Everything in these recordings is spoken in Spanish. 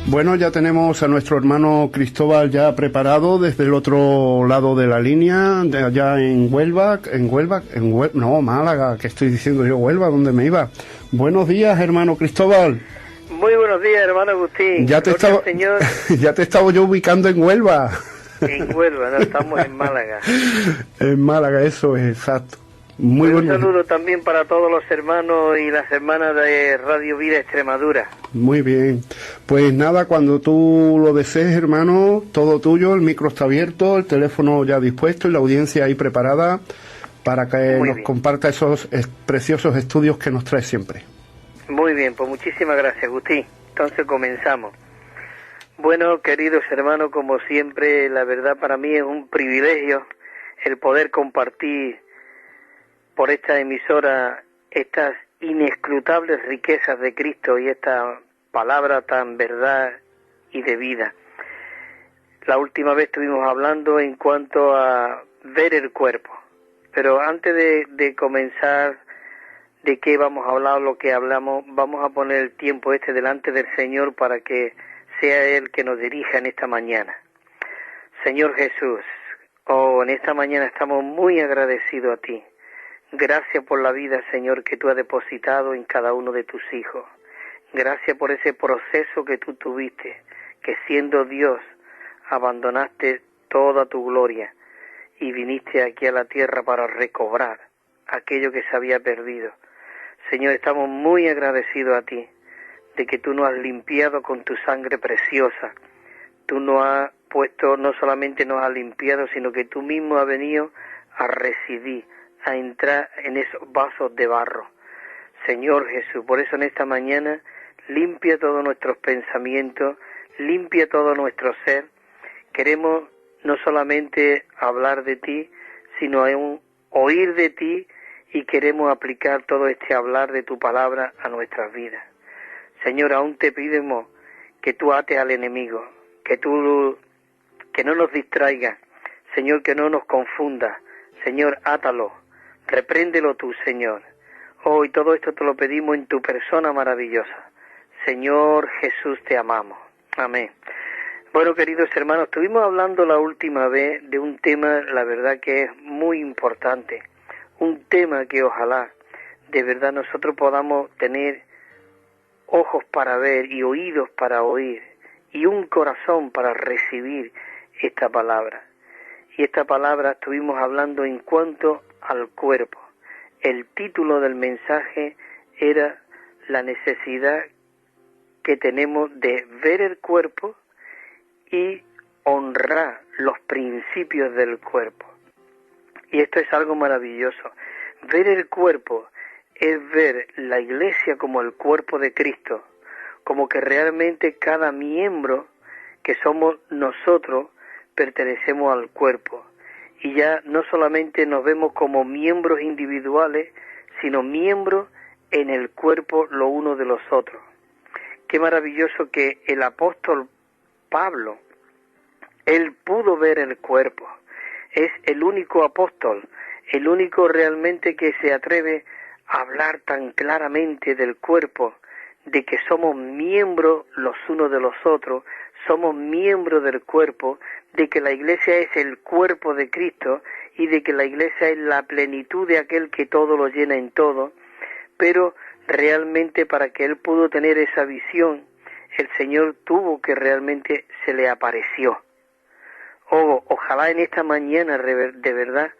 Bueno, ya tenemos a nuestro hermano Cristóbal ya preparado desde el otro lado de la línea, de allá en Huelva, no, Málaga, que estoy diciendo yo, Huelva, ¿dónde me iba? Buenos días, hermano Cristóbal. Muy buenos días, hermano Agustín. Ya te estaba yo ubicando en Huelva. En Huelva, no, estamos en Málaga. En Málaga, eso es exacto. Muy Un bueno. saludo también para todos los hermanos y las hermanas de Radio Vida Extremadura. Muy bien. Pues nada, cuando tú lo desees, hermano, todo tuyo, el micro está abierto, el teléfono ya dispuesto y la audiencia ahí preparada para que nos comparta esos preciosos estudios que nos trae siempre. Muy bien, pues muchísimas gracias, Agustín. Entonces comenzamos. Bueno, queridos hermanos, como siempre, la verdad para mí es un privilegio el poder compartir por esta emisora estas inescrutables riquezas de Cristo y esta palabra tan verdad y de vida. La última vez estuvimos hablando en cuanto a ver el cuerpo, pero antes de comenzar de qué vamos a hablar, lo que hablamos, vamos a poner el tiempo delante del Señor para que sea Él que nos dirija en esta mañana. Señor Jesús, en esta mañana estamos muy agradecidos a ti. Gracias por la vida, Señor, que tú has depositado en cada uno de tus hijos. Gracias por ese proceso que tú tuviste, que siendo Dios, abandonaste toda tu gloria y viniste aquí a la tierra para recobrar aquello que se había perdido. Señor, estamos muy agradecidos a ti, de que tú nos has limpiado con tu sangre preciosa. Tú nos has puesto, no solamente nos has limpiado, sino que tú mismo has venido a residir, a entrar en esos vasos de barro. Señor Jesús, por eso en esta mañana limpia todos nuestros pensamientos, limpia todo nuestro ser. Queremos no solamente hablar de ti, sino aún oír de ti, y queremos aplicar todo este hablar de tu palabra a nuestras vidas. Señor, aún te pedimos que tú ates al enemigo, que no nos distraigas, Señor, que no nos confunda. Señor, átalo, repréndelo tú, Señor. Y todo esto te lo pedimos en tu persona maravillosa. Señor Jesús, te amamos. Amén. Bueno, queridos hermanos, estuvimos hablando la última vez de un tema, la verdad que es muy importante. Un tema que ojalá de verdad nosotros podamos tener ojos para ver y oídos para oír y un corazón para recibir esta palabra. Y esta palabra estuvimos hablando en cuanto al cuerpo. El título del mensaje era la necesidad que tenemos de ver el cuerpo y honrar los principios del cuerpo. Y esto es algo maravilloso. Ver el cuerpo es ver la iglesia como el cuerpo de Cristo, como que realmente cada miembro que somos nosotros pertenecemos al cuerpo. Y ya no solamente nos vemos como miembros individuales, sino miembros en el cuerpo lo uno de los otros. Qué maravilloso que el apóstol Pablo, él pudo ver el cuerpo. Es el único apóstol, el único realmente que se atreve a hablar tan claramente del cuerpo, de que somos miembros los unos de los otros, somos miembros del cuerpo, de que la iglesia es el cuerpo de Cristo y de que la iglesia es la plenitud de aquel que todo lo llena en todo. Pero realmente para que él pudo tener esa visión, el Señor tuvo que realmente se le apareció. Ojalá en esta mañana de verdad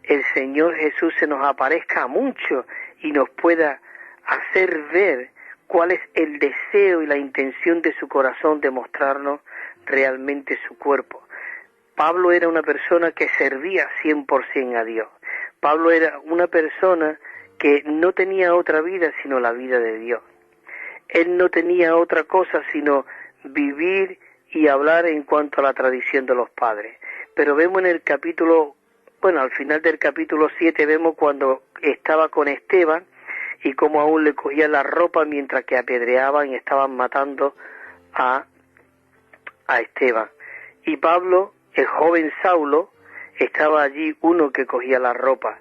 el Señor Jesús se nos aparezca mucho y nos pueda hacer ver cuál es el deseo y la intención de su corazón de mostrarnos realmente su cuerpo. Pablo era una persona que servía 100% a Dios. Pablo era una persona que no tenía otra vida sino la vida de Dios. Él no tenía otra cosa sino vivir y hablar en cuanto a la tradición de los padres. Pero vemos en el capítulo, al final del capítulo 7 vemos cuando estaba con Esteban y cómo aún le cogían la ropa mientras que apedreaban y estaban matando a Esteban. Y Pablo, el joven Saulo, estaba allí uno que cogía la ropa.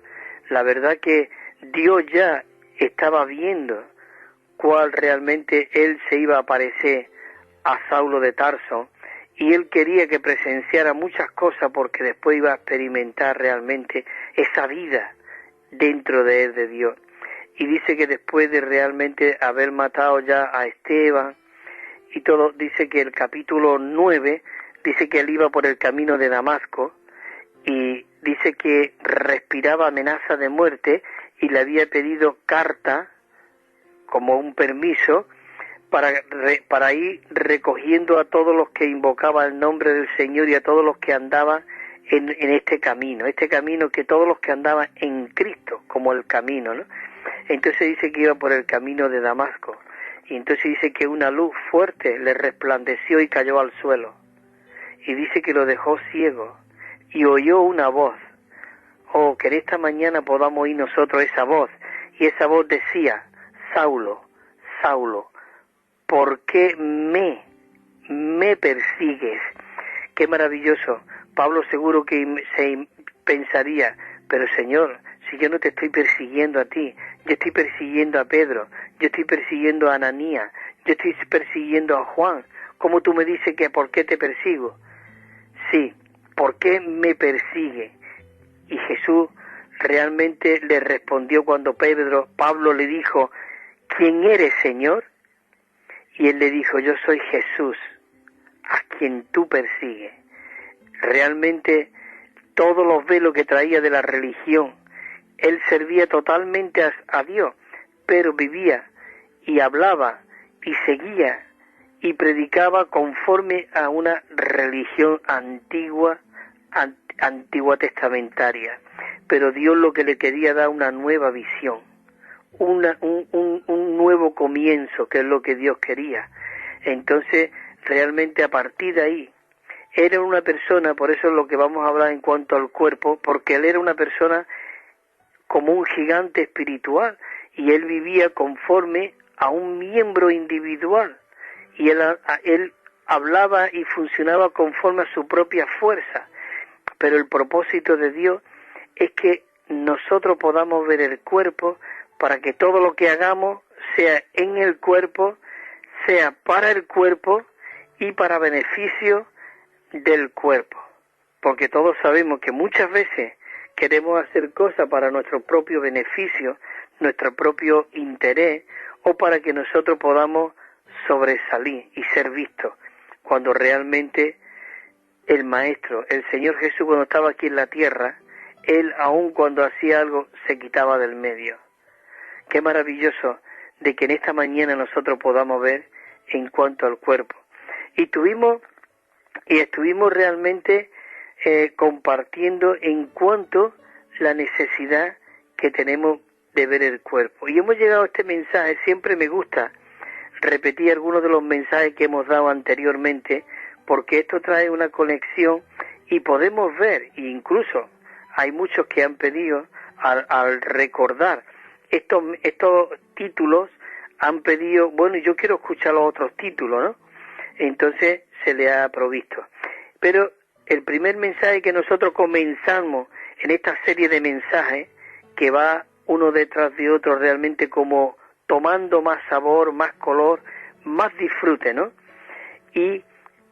La verdad que Dios ya estaba viendo cuál realmente él se iba a aparecer a Saulo de Tarso, y él quería que presenciara muchas cosas porque después iba a experimentar realmente esa vida dentro de él de Dios. Y dice que después de realmente haber matado ya a Esteban y todo, dice que el capítulo 9, dice que él iba por el camino de Damasco y dice que respiraba amenaza de muerte y le había pedido carta como un permiso para ir recogiendo a todos los que invocaban el nombre del Señor y a todos los que andaban en este camino que todos los que andaban en Cristo, como el camino, ¿no? Entonces dice que iba por el camino de Damasco, y entonces dice que una luz fuerte le resplandeció y cayó al suelo, y dice que lo dejó ciego, y oyó una voz. Oh, que en esta mañana podamos oír nosotros esa voz, y esa voz decía: Saulo, Saulo, ¿por qué me persigues? Qué maravilloso. Pablo seguro que se pensaría: pero Señor, si yo no te estoy persiguiendo a ti, yo estoy persiguiendo a Pedro, yo estoy persiguiendo a Ananías, yo estoy persiguiendo a Juan, ¿cómo tú me dices que por qué te persigo? Sí, ¿por qué me persigue? Y Jesús realmente le respondió cuando Pablo le dijo: ¿quién eres, Señor? Y él le dijo: yo soy Jesús, a quien tú persigues. Realmente todos los velos que traía de la religión, él servía totalmente a Dios, pero vivía y hablaba y seguía y predicaba conforme a una religión antigua testamentaria. Pero Dios lo que le quería dar una nueva visión, un nuevo comienzo, que es lo que Dios quería. Entonces, realmente a partir de ahí, era una persona, por eso es lo que vamos a hablar en cuanto al cuerpo, porque él era una persona como un gigante espiritual, y él vivía conforme a un miembro individual, y él hablaba y funcionaba conforme a su propia fuerza. Pero el propósito de Dios es que nosotros podamos ver el cuerpo para que todo lo que hagamos sea en el cuerpo, sea para el cuerpo y para beneficio del cuerpo. Porque todos sabemos que muchas veces queremos hacer cosas para nuestro propio beneficio, nuestro propio interés, o para que nosotros podamos sobresalir y ser vistos, cuando realmente el Maestro, el Señor Jesús, cuando estaba aquí en la tierra, él aun cuando hacía algo se quitaba del medio. Qué maravilloso de que en esta mañana nosotros podamos ver en cuanto al cuerpo. Y estuvimos realmente compartiendo en cuanto la necesidad que tenemos de ver el cuerpo. Y hemos llegado a este mensaje. Siempre me gusta repetir algunos de los mensajes que hemos dado anteriormente, porque esto trae una conexión y podemos ver, e incluso hay muchos que han pedido al recordar estos títulos, han pedido, bueno, yo quiero escuchar los otros títulos, ¿no? Entonces se le ha provisto. Pero el primer mensaje que nosotros comenzamos en esta serie de mensajes, que va uno detrás de otro realmente como tomando más sabor, más color, más disfrute, ¿no? Y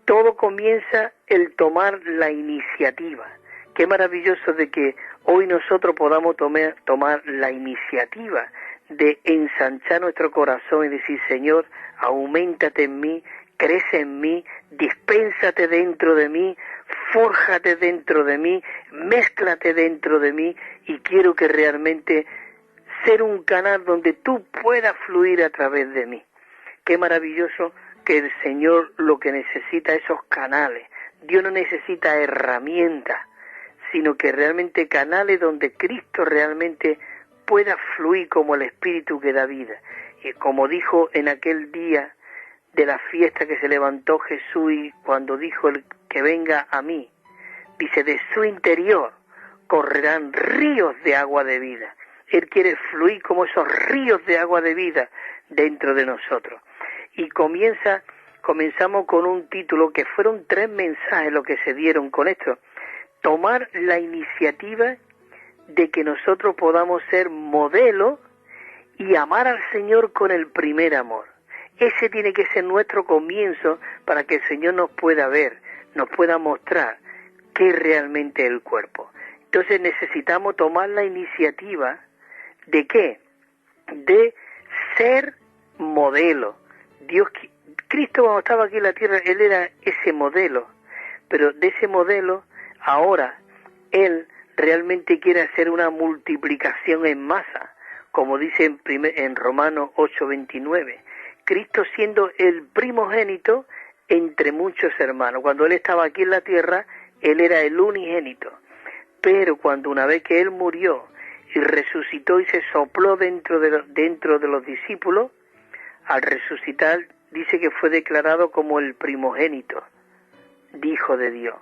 todo comienza el tomar la iniciativa. Qué maravilloso de que hoy nosotros podamos tomar la iniciativa de ensanchar nuestro corazón y decir: Señor, auméntate en mí, crece en mí, dispénsate dentro de mí, fórjate dentro de mí, mézclate dentro de mí, y quiero que realmente ser un canal donde tú puedas fluir a través de mí. Qué maravilloso que el Señor lo que necesita esos canales. Dios no necesita herramientas, sino que realmente canales donde Cristo realmente pueda fluir como el Espíritu que da vida. Y como dijo en aquel día de la fiesta que se levantó Jesús, y cuando dijo el que venga a mí, dice: de su interior correrán ríos de agua de vida. Él quiere fluir como esos ríos de agua de vida dentro de nosotros. Y comenzamos con un título que fueron 3 mensajes los que se dieron con esto: tomar la iniciativa de que nosotros podamos ser modelo y amar al Señor con el primer amor. Ese tiene que ser nuestro comienzo para que el Señor nos pueda ver, nos pueda mostrar qué es realmente el cuerpo. Entonces necesitamos tomar la iniciativa ¿de qué? De ser modelo. Cristo cuando estaba aquí en la tierra, Él era ese modelo, pero de ese modelo ahora Él realmente quiere hacer una multiplicación en masa, como dice en Romanos 8:29. Cristo siendo el primogénito entre muchos hermanos. Cuando Él estaba aquí en la tierra, Él era el unigénito. Pero cuando una vez que Él murió y resucitó y se sopló dentro de los discípulos, al resucitar dice que fue declarado como el primogénito, Hijo de Dios.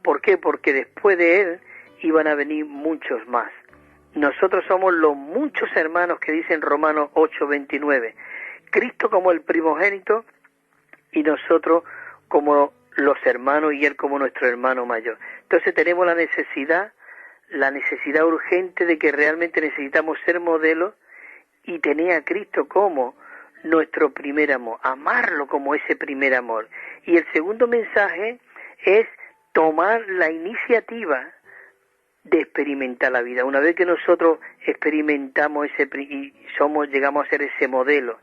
¿Por qué? Porque después de Él iban a venir muchos más. Nosotros somos los muchos hermanos que dicen Romanos 8:29. Cristo como el primogénito y nosotros como los hermanos y Él como nuestro hermano mayor. Entonces tenemos la necesidad urgente de que realmente necesitamos ser modelos y tener a Cristo como nuestro primer amor, amarlo como ese primer amor. Y el segundo mensaje es tomar la iniciativa de experimentar la vida. Una vez que nosotros experimentamos llegamos a ser ese modelo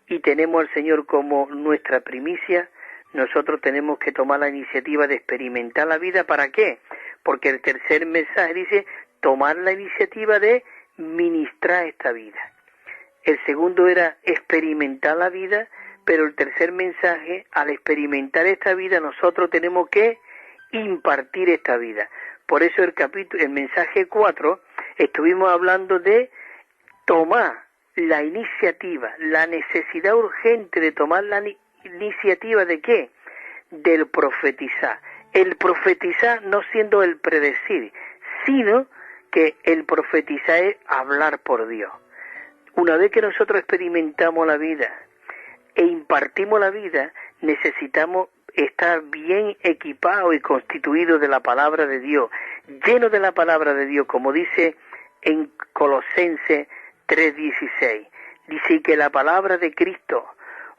y tenemos al Señor como nuestra primicia, nosotros tenemos que tomar la iniciativa de experimentar la vida. ¿Para qué? Porque el tercer mensaje dice tomar la iniciativa de ministrar esta vida. El segundo era experimentar la vida, pero el tercer mensaje, al experimentar esta vida, nosotros tenemos que impartir esta vida. Por eso el mensaje 4, estuvimos hablando de tomar la iniciativa, la necesidad urgente de tomar la iniciativa ¿de qué? Del profetizar. El profetizar no siendo el predecir, sino que el profetizar es hablar por Dios. Una vez que nosotros experimentamos la vida e impartimos la vida, necesitamos estar bien equipados y constituidos de la palabra de Dios, llenos de la palabra de Dios, como dice en Colosenses 3:16. Dice que la palabra de Cristo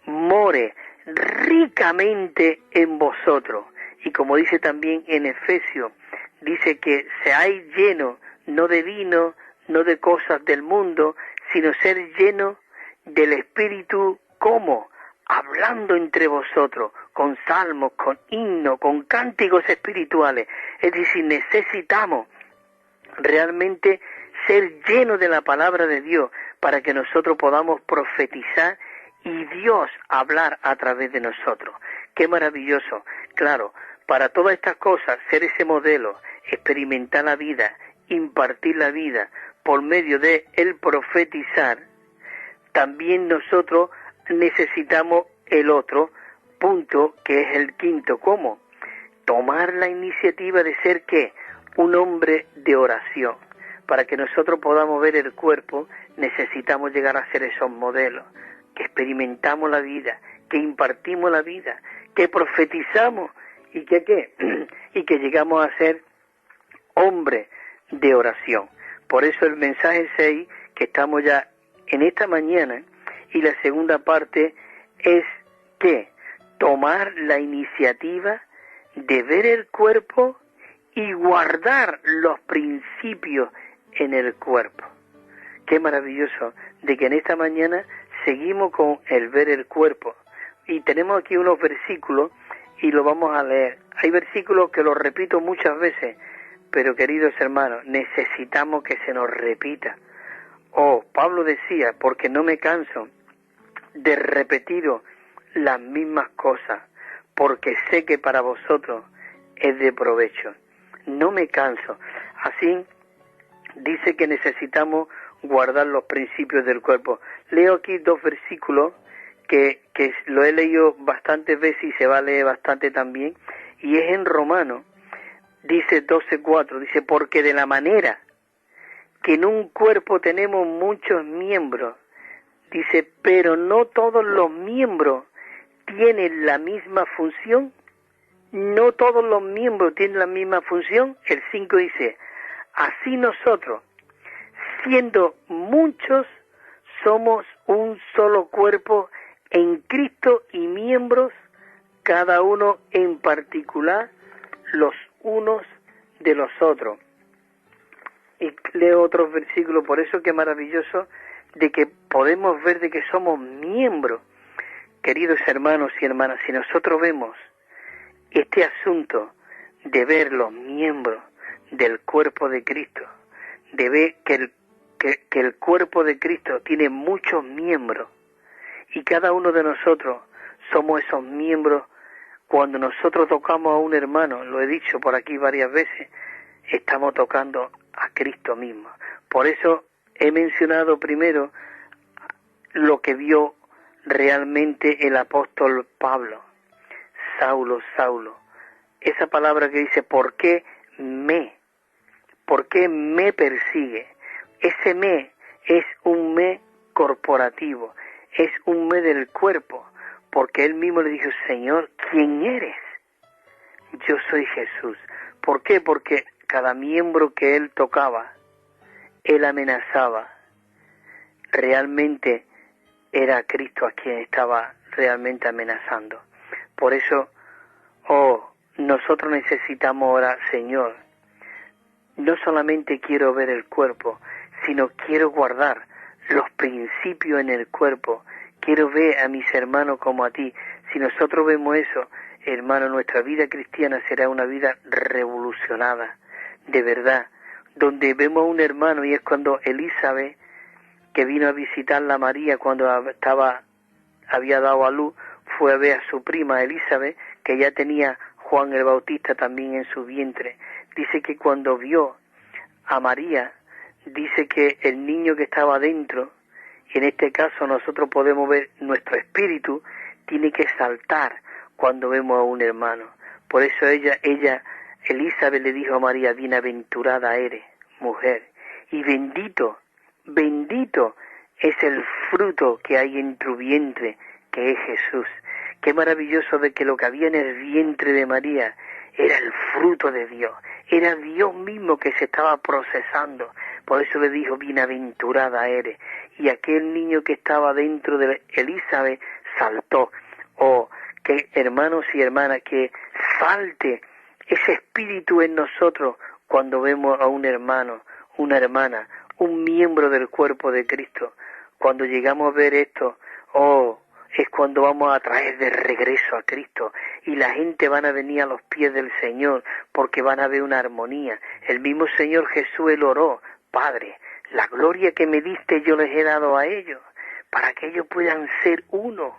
more ricamente en vosotros. Y como dice también en Efesios, dice que seáis llenos no de vino, no de cosas del mundo, sino ser llenos del Espíritu. ¿Cómo? Hablando entre vosotros, con salmos, con himnos, con cánticos espirituales. Es decir, necesitamos realmente ser llenos de la palabra de Dios para que nosotros podamos profetizar y Dios hablar a través de nosotros. ¡Qué maravilloso! Claro, para todas estas cosas, ser ese modelo, experimentar la vida, impartir la vida por medio de el profetizar, también nosotros necesitamos el otro punto, que es el quinto. ¿Cómo? Tomar la iniciativa de ser, ¿qué? Un hombre de oración. Para que nosotros podamos ver el cuerpo, necesitamos llegar a ser esos modelos, que experimentamos la vida, que impartimos la vida, que profetizamos y que ¿qué? Y que llegamos a ser hombres de oración. Por eso el mensaje 6, que estamos ya en esta mañana, y la segunda parte es que tomar la iniciativa de ver el cuerpo y guardar los principios en el cuerpo. Qué maravilloso de que en esta mañana seguimos con el ver el cuerpo. Y tenemos aquí unos versículos y lo vamos a leer. Hay versículos que los repito muchas veces, pero queridos hermanos, necesitamos que se nos repita. Pablo decía, porque no me canso de repetiros las mismas cosas, porque sé que para vosotros es de provecho. No me canso. Así dice que necesitamos guardar los principios del cuerpo. Leo aquí 2 versículos que lo he leído bastantes veces y se va a leer bastante también, y es en Romanos, dice 12:4, dice, porque de la manera que en un cuerpo tenemos muchos miembros, dice, pero no todos los miembros tienen la misma función. No todos los miembros tienen la misma función. El 5 dice, así nosotros, siendo muchos, somos un solo cuerpo en Cristo y miembros, cada uno en particular, los unos de los otros. Y leo otros versículos, por eso que maravilloso de que podemos ver de que somos miembros. Queridos hermanos y hermanas, si nosotros vemos este asunto de ver los miembros del cuerpo de Cristo, de ver que el cuerpo de Cristo tiene muchos miembros y cada uno de nosotros somos esos miembros. Cuando nosotros tocamos a un hermano, lo he dicho por aquí varias veces, estamos tocando a Cristo mismo. Por eso he mencionado primero lo que vio realmente el apóstol Pablo. Saulo, Saulo. Esa palabra que dice, ¿por qué me persigue? Ese me es un me corporativo, es un me del cuerpo, porque él mismo le dijo, Señor, ¿quién eres? Yo soy Jesús. ¿Por qué? Porque cada miembro que él tocaba, él amenazaba. Realmente era Cristo a quien estaba realmente amenazando. Por eso, nosotros necesitamos orar, Señor, no solamente quiero ver el cuerpo, sino quiero guardar los principios en el cuerpo. Quiero ver a mis hermanos como a ti. Si nosotros vemos eso, hermano, nuestra vida cristiana será una vida revolucionada, de verdad, donde vemos a un hermano, y es cuando Elizabeth, que vino a visitarla a María cuando había dado a luz, fue a ver a su prima Elizabeth, que ya tenía Juan el Bautista también en su vientre. Dice que cuando vio a María, dice que el niño que estaba dentro, y en este caso nosotros podemos ver nuestro espíritu, tiene que saltar cuando vemos a un hermano. Por eso Elizabeth le dijo a María, bienaventurada eres, mujer, y bendito es el fruto que hay en tu vientre, que es Jesús. Qué maravilloso de que lo que había en el vientre de María era el fruto de Dios, era Dios mismo que se estaba procesando. Por eso le dijo, bienaventurada eres. Y aquel niño que estaba dentro de Elizabeth saltó. Que hermanos y hermanas, que salte ese espíritu en nosotros cuando vemos a un hermano, una hermana, un miembro del cuerpo de Cristo. Cuando llegamos a ver esto, es cuando vamos a traer de regreso a Cristo, y la gente van a venir a los pies del Señor, porque van a ver una armonía. El mismo Señor Jesús, él oró, Padre, la gloria que me diste yo les he dado a ellos, para que ellos puedan ser uno.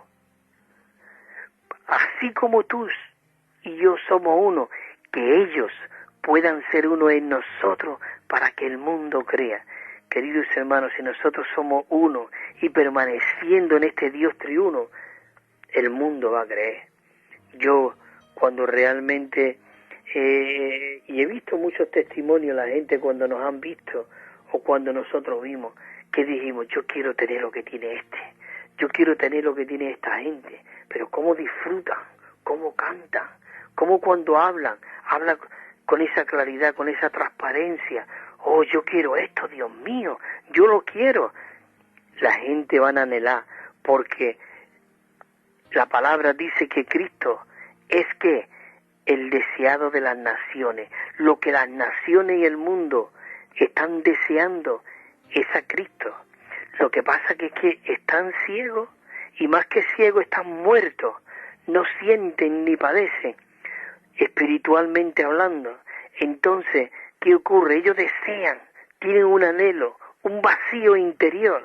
Así como tú y yo somos uno, que ellos puedan ser uno en nosotros, para que el mundo crea. Queridos hermanos, si nosotros somos uno y permaneciendo en este Dios triuno, el mundo va a creer. Yo, cuando realmente, y he visto muchos testimonios, la gente cuando nos han visto o cuando nosotros vimos, que dijimos, yo quiero tener lo que tiene yo quiero tener lo que tiene esta gente, pero cómo disfrutan, cómo cantan, cómo cuando hablan con esa claridad, con esa transparencia. Yo quiero esto, Dios mío, yo lo quiero. La gente va a anhelar, porque la palabra dice que Cristo es que el deseado de las naciones. Lo que las naciones y el mundo están deseando es a Cristo. Lo que pasa que es que están ciegos, y más que ciegos están muertos, no sienten ni padecen, espiritualmente hablando. Entonces, ¿qué ocurre? Ellos desean, tienen un anhelo, un vacío interior,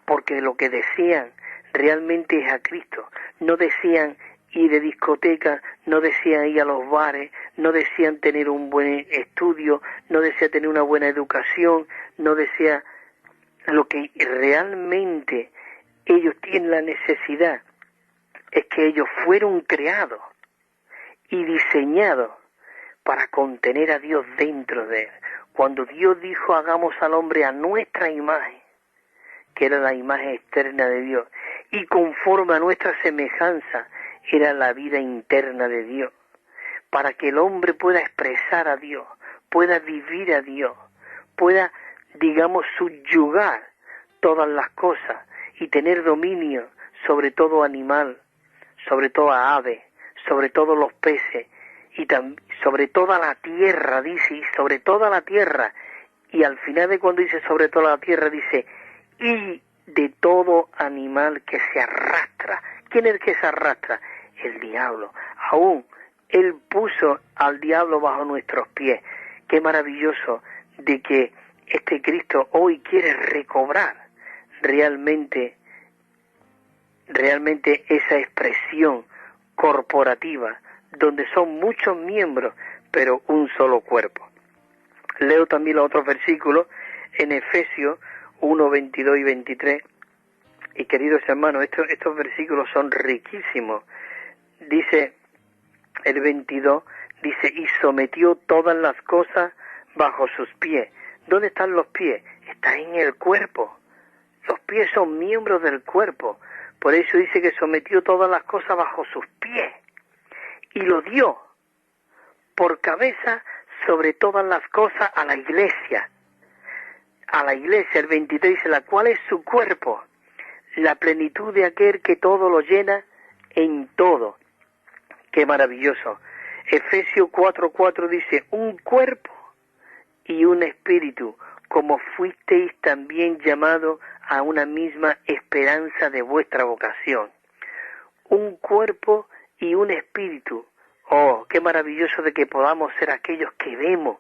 porque lo que desean realmente es a Cristo. No desean ir de discoteca, no desean ir a los bares, no desean tener un buen estudio, no desean tener una buena educación, no desean. Lo que realmente ellos tienen la necesidad es que ellos fueron creados y diseñados para contener a Dios dentro de él. Cuando Dios dijo, hagamos al hombre a nuestra imagen, que era la imagen externa de Dios, y conforme a nuestra semejanza, era la vida interna de Dios, para que el hombre pueda expresar a Dios, pueda vivir a Dios, pueda, digamos, subyugar todas las cosas y tener dominio sobre todo animal, sobre toda ave, sobre todos los peces, y sobre toda la tierra, dice, y sobre toda la tierra, y al final de cuando dice sobre toda la tierra, dice, y de todo animal que se arrastra. ¿Quién es el que se arrastra? El diablo. Aún Él puso al diablo bajo nuestros pies. Qué maravilloso de que este Cristo hoy quiere recobrar realmente esa expresión corporativa, donde son muchos miembros, pero un solo cuerpo. Leo también los otros versículos en Efesios 1, 22 y 23. Y queridos hermanos, estos versículos son riquísimos. Dice el 22, dice, y sometió todas las cosas bajo sus pies. ¿Dónde están los pies? Están en el cuerpo. Los pies son miembros del cuerpo. Por eso dice que sometió todas las cosas bajo sus pies. Y lo dio por cabeza sobre todas las cosas a la iglesia. A la iglesia, el 23 dice, la cual es su cuerpo, la plenitud de aquel que todo lo llena en todo. Qué maravilloso. Efesios 4:4 dice, un cuerpo y un espíritu, como fuisteis también llamados a una misma esperanza de vuestra vocación. Un cuerpo y un espíritu. Oh, qué maravilloso de que podamos ser aquellos que vemos,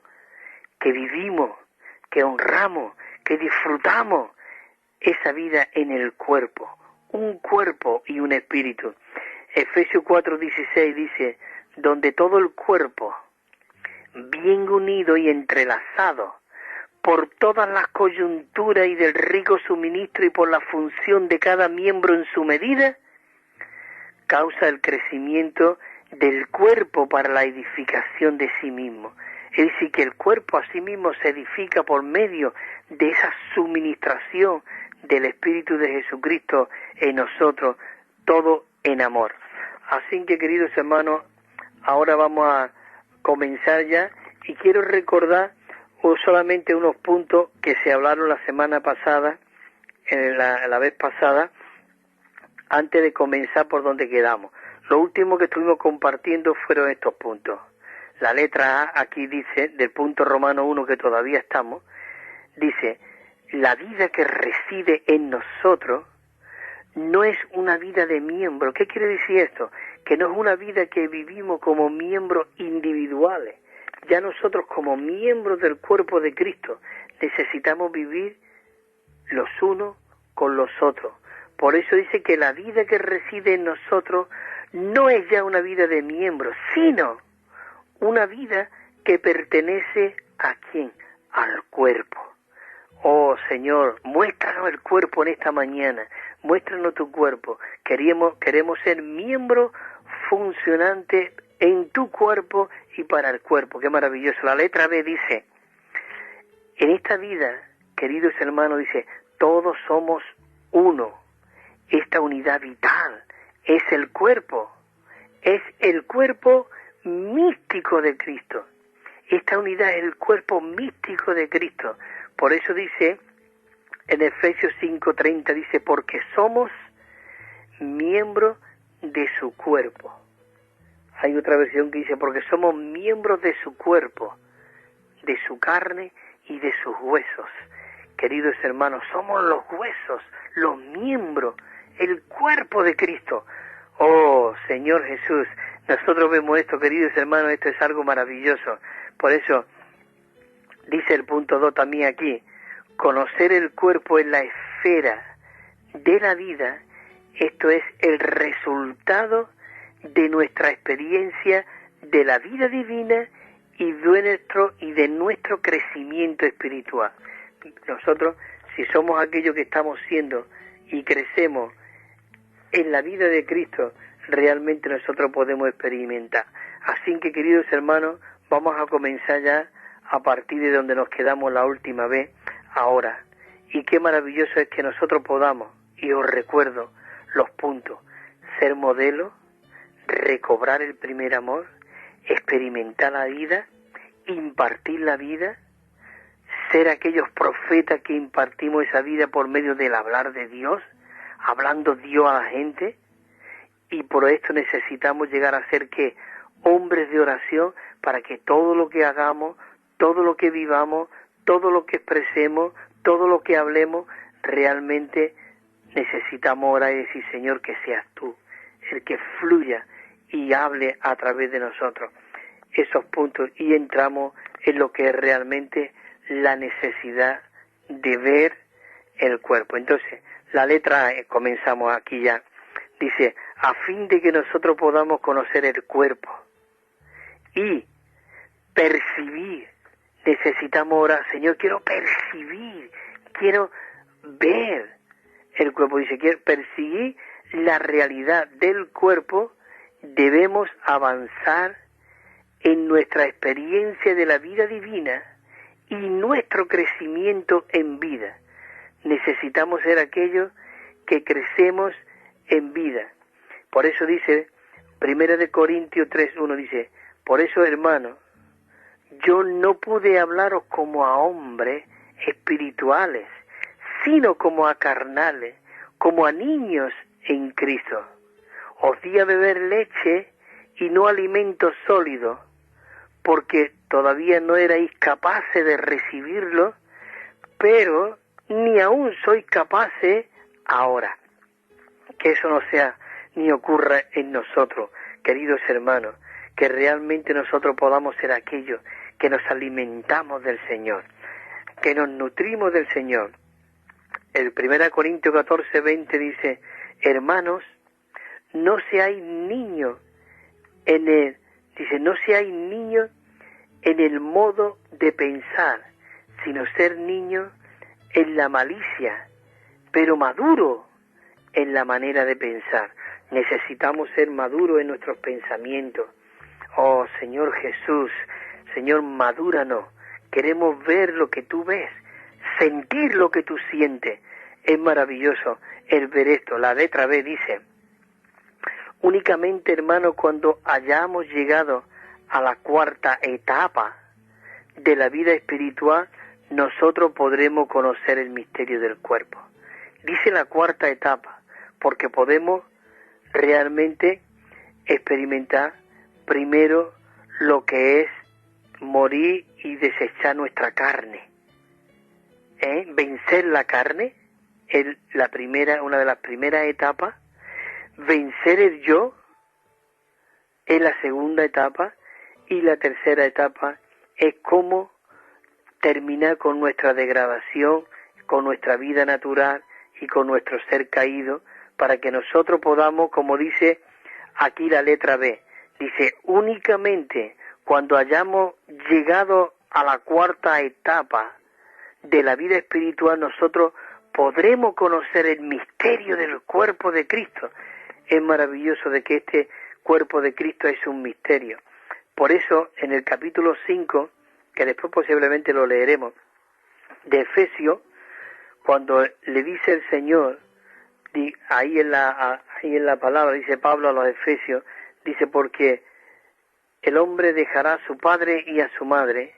que vivimos, que honramos, que disfrutamos esa vida en el cuerpo. Un cuerpo y un espíritu. Efesios 4:16 dice, donde todo el cuerpo, bien unido y entrelazado, por todas las coyunturas y del rico suministro y por la función de cada miembro en su medida, causa el crecimiento del cuerpo para la edificación de sí mismo. Es decir, que el cuerpo a sí mismo se edifica por medio de esa suministración del Espíritu de Jesucristo en nosotros, todo en amor. Así que, queridos hermanos, ahora vamos a comenzar ya y quiero recordar solamente unos puntos que se hablaron la semana pasada, la vez pasada, antes de comenzar por donde quedamos. Lo último que estuvimos compartiendo fueron estos puntos. La letra A aquí dice, del punto Romano 1 que todavía estamos, dice, la vida que reside en nosotros no es una vida de miembro. ¿Qué quiere decir esto? Que no es una vida que vivimos como miembros individuales. Ya nosotros como miembros del cuerpo de Cristo necesitamos vivir los unos con los otros. Por eso dice que la vida que reside en nosotros no es ya una vida de miembros, sino una vida que pertenece ¿a quién? Al cuerpo. Oh Señor, muéstranos el cuerpo en esta mañana, muéstranos tu cuerpo. Queremos ser miembros funcionantes en tu cuerpo y para el cuerpo. Qué maravilloso. La letra B dice, en esta vida, queridos hermanos, dice, todos somos uno. Esta unidad vital es el cuerpo místico de Cristo. Esta unidad es el cuerpo místico de Cristo. Por eso dice, en Efesios 5:30 dice, porque somos miembros de su cuerpo. Hay otra versión que dice, porque somos miembros de su cuerpo, de su carne y de sus huesos. Queridos hermanos, somos los huesos, los miembros, el cuerpo de Cristo. Oh, Señor Jesús, nosotros vemos esto, queridos hermanos, esto es algo maravilloso. Por eso, dice el punto 2 también aquí, conocer el cuerpo en la esfera de la vida, esto es el resultado de nuestra experiencia de la vida divina y de nuestro crecimiento espiritual. Nosotros, si somos aquellos que estamos siendo y crecemos en la vida de Cristo, realmente nosotros podemos experimentar. Así que, queridos hermanos, vamos a comenzar ya a partir de donde nos quedamos la última vez, ahora. Y qué maravilloso es que nosotros podamos, y os recuerdo los puntos, ser modelo, recobrar el primer amor, experimentar la vida, impartir la vida, ser aquellos profetas que impartimos esa vida por medio del hablar de Dios, hablando Dios a la gente, y por esto necesitamos llegar a ser que hombres de oración, para que todo lo que hagamos, todo lo que vivamos, todo lo que expresemos, todo lo que hablemos, realmente necesitamos orar y decir, Señor, que seas tú el que fluya y hable a través de nosotros esos puntos, y entramos en lo que es realmente la necesidad de ver el cuerpo. Entonces, la letra A, comenzamos aquí ya, dice, a fin de que nosotros podamos conocer el cuerpo y percibir, necesitamos orar, Señor, quiero percibir, quiero ver el cuerpo, dice, quiero percibir la realidad del cuerpo, debemos avanzar en nuestra experiencia de la vida divina y nuestro crecimiento en vida. Necesitamos ser aquellos que crecemos en vida. Por eso dice, 1 Corintios 3:1 dice, por eso, hermanos, yo no pude hablaros como a hombres espirituales, sino como a carnales, como a niños en Cristo. Os di a beber leche y no alimento sólido, porque todavía no erais capaces de recibirlo, pero ni aún sois capaces ahora. Que eso no sea ni ocurra en nosotros, queridos hermanos, que realmente nosotros podamos ser aquellos que nos alimentamos del Señor, que nos nutrimos del Señor. El 1 Corintios 14:20 dice, hermanos, no seáis niños en el, dice, no seáis niños en el modo de pensar, sino ser niños en la malicia, pero maduro en la manera de pensar. Necesitamos ser maduros en nuestros pensamientos. Oh Señor Jesús, Señor, madúranos. Queremos ver lo que tú ves, sentir lo que tú sientes. Es maravilloso el ver esto. La letra B dice, únicamente, hermano, cuando hayamos llegado a la cuarta etapa de la vida espiritual, nosotros podremos conocer el misterio del cuerpo. Dice la cuarta etapa, porque podemos realmente experimentar primero lo que es morir y desechar nuestra carne. Vencer la carne es una de las primeras etapas. Vencer el yo es la segunda etapa, y la tercera etapa es cómo terminar con nuestra degradación, con nuestra vida natural y con nuestro ser caído, para que nosotros podamos, como dice aquí la letra B, dice, únicamente cuando hayamos llegado a la cuarta etapa de la vida espiritual, nosotros podremos conocer el misterio del cuerpo de Cristo. Es maravilloso de que este cuerpo de Cristo es un misterio. Por eso, en el capítulo 5, que después posiblemente lo leeremos, de Efesios, cuando le dice el Señor, ahí en la palabra, dice Pablo a los Efesios, dice, porque el hombre dejará a su padre y a su madre,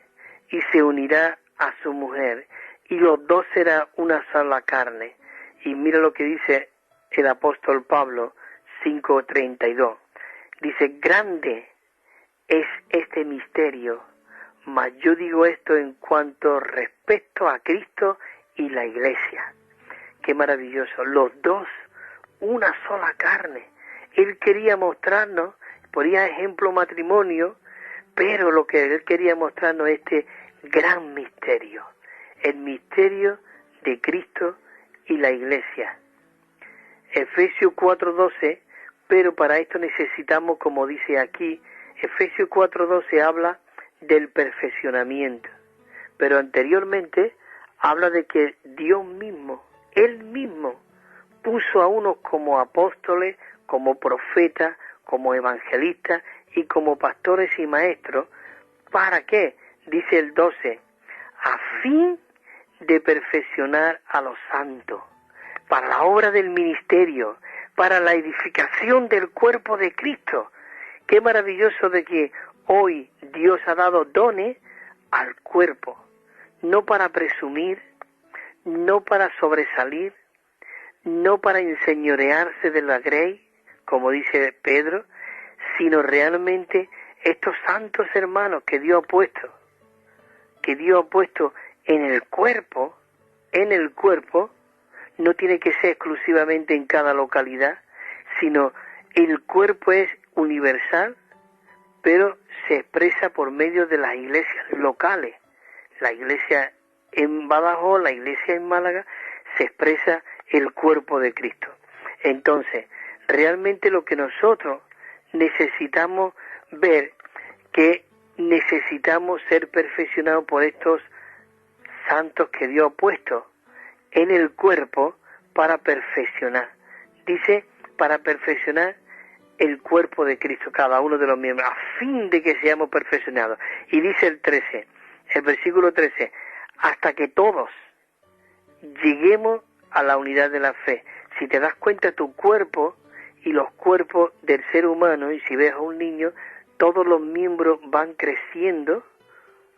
y se unirá a su mujer, y los dos serán una sola carne. Y mira lo que dice el apóstol Pablo, 5:32. Dice, grande es este misterio, mas yo digo esto en cuanto respecto a Cristo y la Iglesia. Qué maravilloso, los dos, una sola carne. Él quería mostrarnos, ponía ejemplo matrimonio, pero lo que él quería mostrarnos es este gran misterio, el misterio de Cristo y la Iglesia. Efesios 4:12, pero para esto necesitamos, como dice aquí, Efesios 4:12 habla del perfeccionamiento, pero anteriormente habla de que Dios mismo, Él mismo, puso a unos como apóstoles, como profetas, como evangelistas y como pastores y maestros. ¿Para qué? Dice el 12, a fin de perfeccionar a los santos, para la obra del ministerio, para la edificación del cuerpo de Cristo. Qué maravilloso de que hoy Dios ha dado dones al cuerpo, no para presumir, no para sobresalir, no para enseñorearse de la grey, como dice Pedro, sino realmente estos santos hermanos que Dios ha puesto en el cuerpo, no tiene que ser exclusivamente en cada localidad, sino el cuerpo es universal, pero se expresa por medio de las iglesias locales. La iglesia en Badajoz, la iglesia en Málaga, se expresa el cuerpo de Cristo. Entonces, realmente lo que nosotros necesitamos ver, que necesitamos ser perfeccionados por estos santos que Dios ha puesto en el cuerpo para perfeccionar. Dice, para perfeccionar el cuerpo de Cristo, cada uno de los miembros, a fin de que seamos perfeccionados. Y dice el versículo 13, hasta que todos lleguemos a la unidad de la fe. Si te das cuenta, tu cuerpo y los cuerpos del ser humano, y si ves a un niño, todos los miembros van creciendo,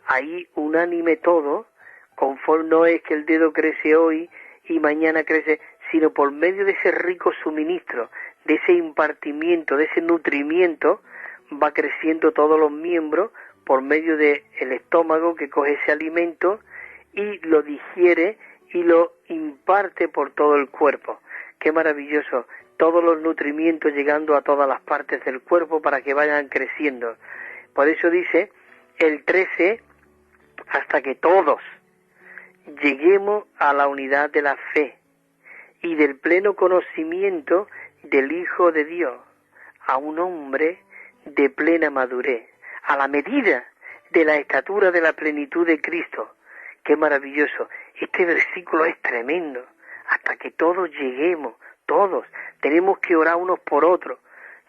ahí unánime todo, conforme no es que el dedo crece hoy y mañana crece, sino por medio de ese rico suministro, de ese impartimiento, de ese nutrimiento, va creciendo todos los miembros por medio del estómago que coge ese alimento y lo digiere y lo imparte por todo el cuerpo. Qué maravilloso, todos los nutrimientos llegando a todas las partes del cuerpo para que vayan creciendo. Por eso dice el 13, hasta que todos lleguemos a la unidad de la fe y del pleno conocimiento del Hijo de Dios, a un hombre de plena madurez, a la medida de la estatura de la plenitud de Cristo. Qué maravilloso, este versículo es tremendo, hasta que todos lleguemos, todos, tenemos que orar unos por otros,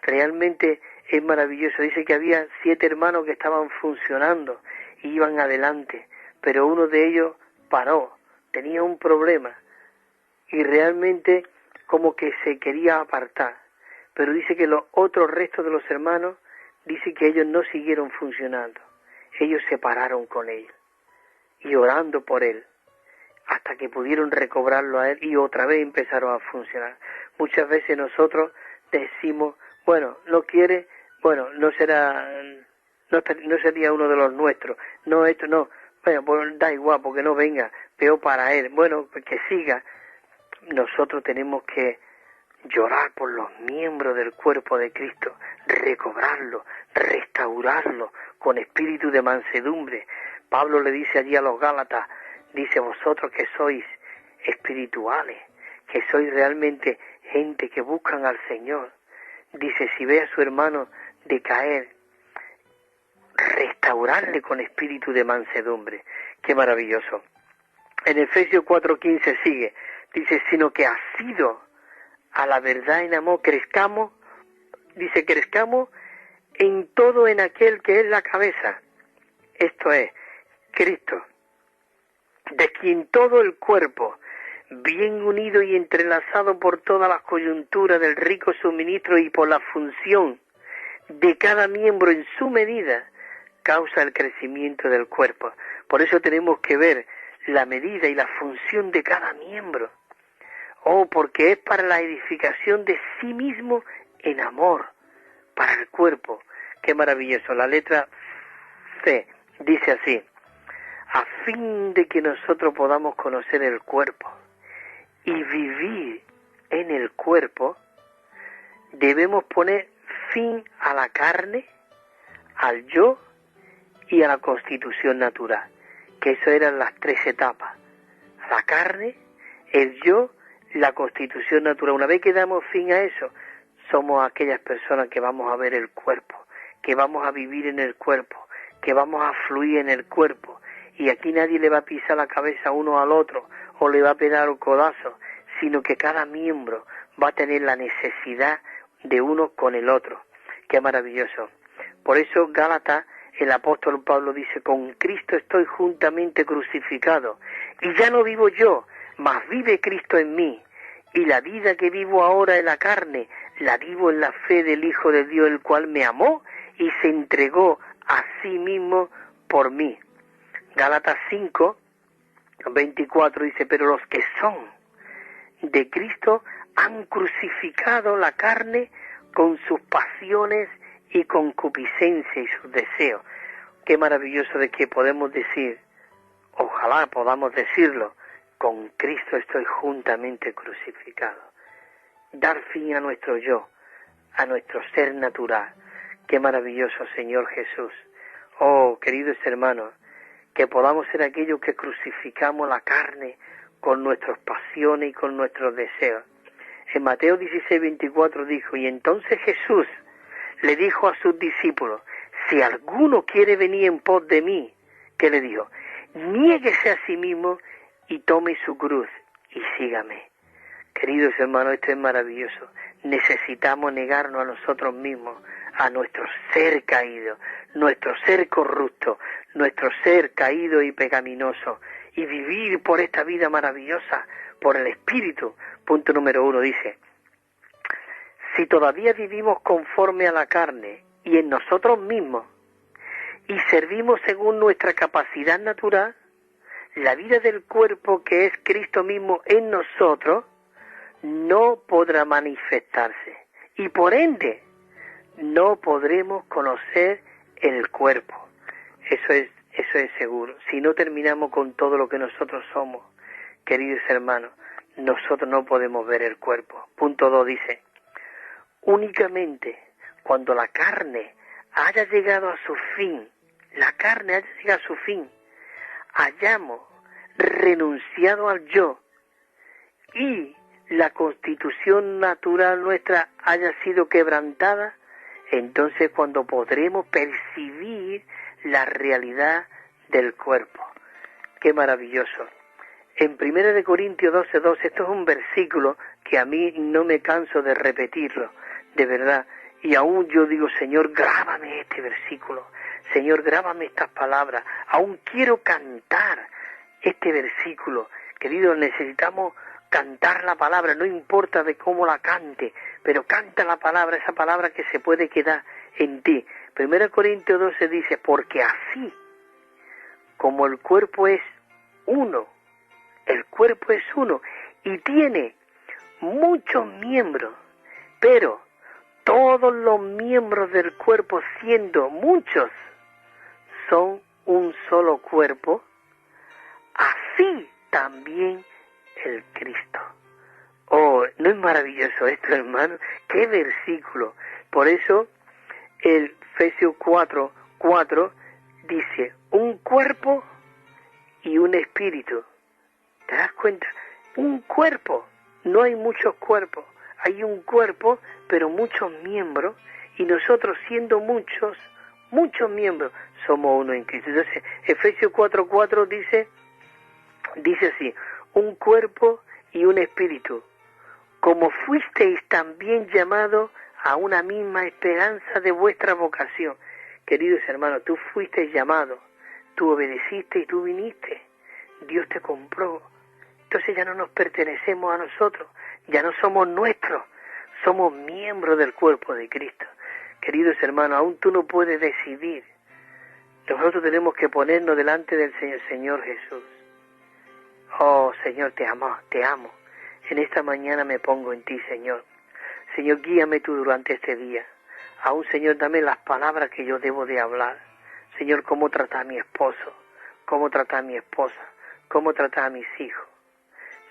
realmente es maravilloso. Dice que había 7 hermanos que estaban funcionando, y iban adelante, pero uno de ellos paró, tenía un problema, y realmente como que se quería apartar, pero dice que los otros restos de los hermanos, dice que ellos no siguieron funcionando, ellos se pararon con él, y orando por él, hasta que pudieron recobrarlo a él y otra vez empezaron a funcionar. Muchas veces nosotros decimos, bueno, no quiere, bueno, no sería uno de los nuestros, no, esto no, bueno, pues da igual, porque no venga, peor para él, bueno, pues que siga. Nosotros tenemos que llorar por los miembros del cuerpo de Cristo, recobrarlo, restaurarlo con espíritu de mansedumbre. Pablo le dice allí a los Gálatas, dice, vosotros que sois espirituales, que sois realmente gente que buscan al Señor, dice, si ve a su hermano decaer, restaurarle con espíritu de mansedumbre. Qué maravilloso. En Efesios 4:15 sigue, dice, sino que asido a la verdad en amor crezcamos, dice, crezcamos en todo en aquel que es la cabeza, esto es, Cristo, de quien todo el cuerpo, bien unido y entrelazado por todas las coyunturas del rico suministro y por la función de cada miembro en su medida, causa el crecimiento del cuerpo. Por eso tenemos que ver la medida y la función de cada miembro. Oh, porque es para la edificación de sí mismo en amor, para el cuerpo. Qué maravilloso. La letra C dice así, a fin de que nosotros podamos conocer el cuerpo y vivir en el cuerpo, debemos poner fin a la carne, al yo y a la constitución natural, que eso eran las 3 etapas, la carne, el yo, la constitución natural. Una vez que damos fin a eso, somos aquellas personas que vamos a ver el cuerpo, que vamos a vivir en el cuerpo, que vamos a fluir en el cuerpo, y aquí nadie le va a pisar la cabeza uno al otro, o le va a pegar un codazo, sino que cada miembro va a tener la necesidad de uno con el otro. Qué maravilloso. Por eso Gálatas, el apóstol Pablo dice, con Cristo estoy juntamente crucificado, y ya no vivo yo, mas vive Cristo en mí, y la vida que vivo ahora en la carne, la vivo en la fe del Hijo de Dios, el cual me amó y se entregó a sí mismo por mí. Gálatas 5:24 dice, pero los que son de Cristo han crucificado la carne con sus pasiones y concupiscencia y sus deseos. Qué maravilloso de que podemos decir, ojalá podamos decirlo, con Cristo estoy juntamente crucificado. Dar fin a nuestro yo, a nuestro ser natural. Qué maravilloso, Señor Jesús. Oh, queridos hermanos, que podamos ser aquellos que crucificamos la carne con nuestras pasiones y con nuestros deseos. En Mateo 16:24 dijo, y entonces Jesús le dijo a sus discípulos, si alguno quiere venir en pos de mí, ¿qué le dijo? Niéguese a sí mismo y tome su cruz y sígame. Queridos hermanos, esto es maravilloso. Necesitamos negarnos a nosotros mismos, a nuestro ser caído, nuestro ser corrupto, nuestro ser caído y pecaminoso, y vivir por esta vida maravillosa, por el Espíritu. Punto número 1 dice, si todavía vivimos conforme a la carne y en nosotros mismos, y servimos según nuestra capacidad natural, la vida del cuerpo que es Cristo mismo en nosotros, no podrá manifestarse, y por ende, no podremos conocer el cuerpo. Eso es seguro. Si no terminamos con todo lo que nosotros somos, queridos hermanos, nosotros no podemos ver el cuerpo. Punto 2 dice, únicamente cuando la carne haya llegado a su fin, hayamos renunciado al yo y la constitución natural nuestra haya sido quebrantada, entonces cuando podremos percibir la realidad del cuerpo. Qué maravilloso. En 1 Corintios 12:12, esto es un versículo que a mí no me canso de repetirlo, de verdad, y aún yo digo, Señor, grábame este versículo, Señor, grábame estas palabras, aún quiero cantar este versículo. Queridos, necesitamos cantar la palabra, no importa de cómo la cante, pero canta la palabra, esa palabra que se puede quedar en ti. 1 Corintios 12 dice, porque así como el cuerpo es uno y tiene muchos miembros, pero todos los miembros del cuerpo, siendo muchos, son un solo cuerpo, así también el Cristo. Oh, ¿no es maravilloso esto, hermano? ¡Qué versículo! Por eso, el Efesios 4:4 dice, un cuerpo y un espíritu. ¿Te das cuenta? Un cuerpo. No hay muchos cuerpos. Hay un cuerpo, pero muchos miembros. Y nosotros, siendo muchos miembros, somos uno en Cristo. Entonces, Efesios 4:4 dice así, un cuerpo y un espíritu, como fuisteis también llamados a una misma esperanza de vuestra vocación. Queridos hermanos, tú fuiste llamado, tú obedeciste y tú viniste. Dios te compró. Entonces ya no nos pertenecemos a nosotros, ya no somos nuestros, somos miembros del cuerpo de Cristo. Queridos hermanos, aún tú no puedes decidir. Nosotros tenemos que ponernos delante del Señor Jesús. Oh, Señor, te amo. En esta mañana me pongo en ti, Señor. Señor, guíame tú durante este día. Aún, Señor, dame las palabras que yo debo de hablar. Señor, cómo tratar a mi esposo, cómo tratar a mi esposa, cómo tratar a mis hijos.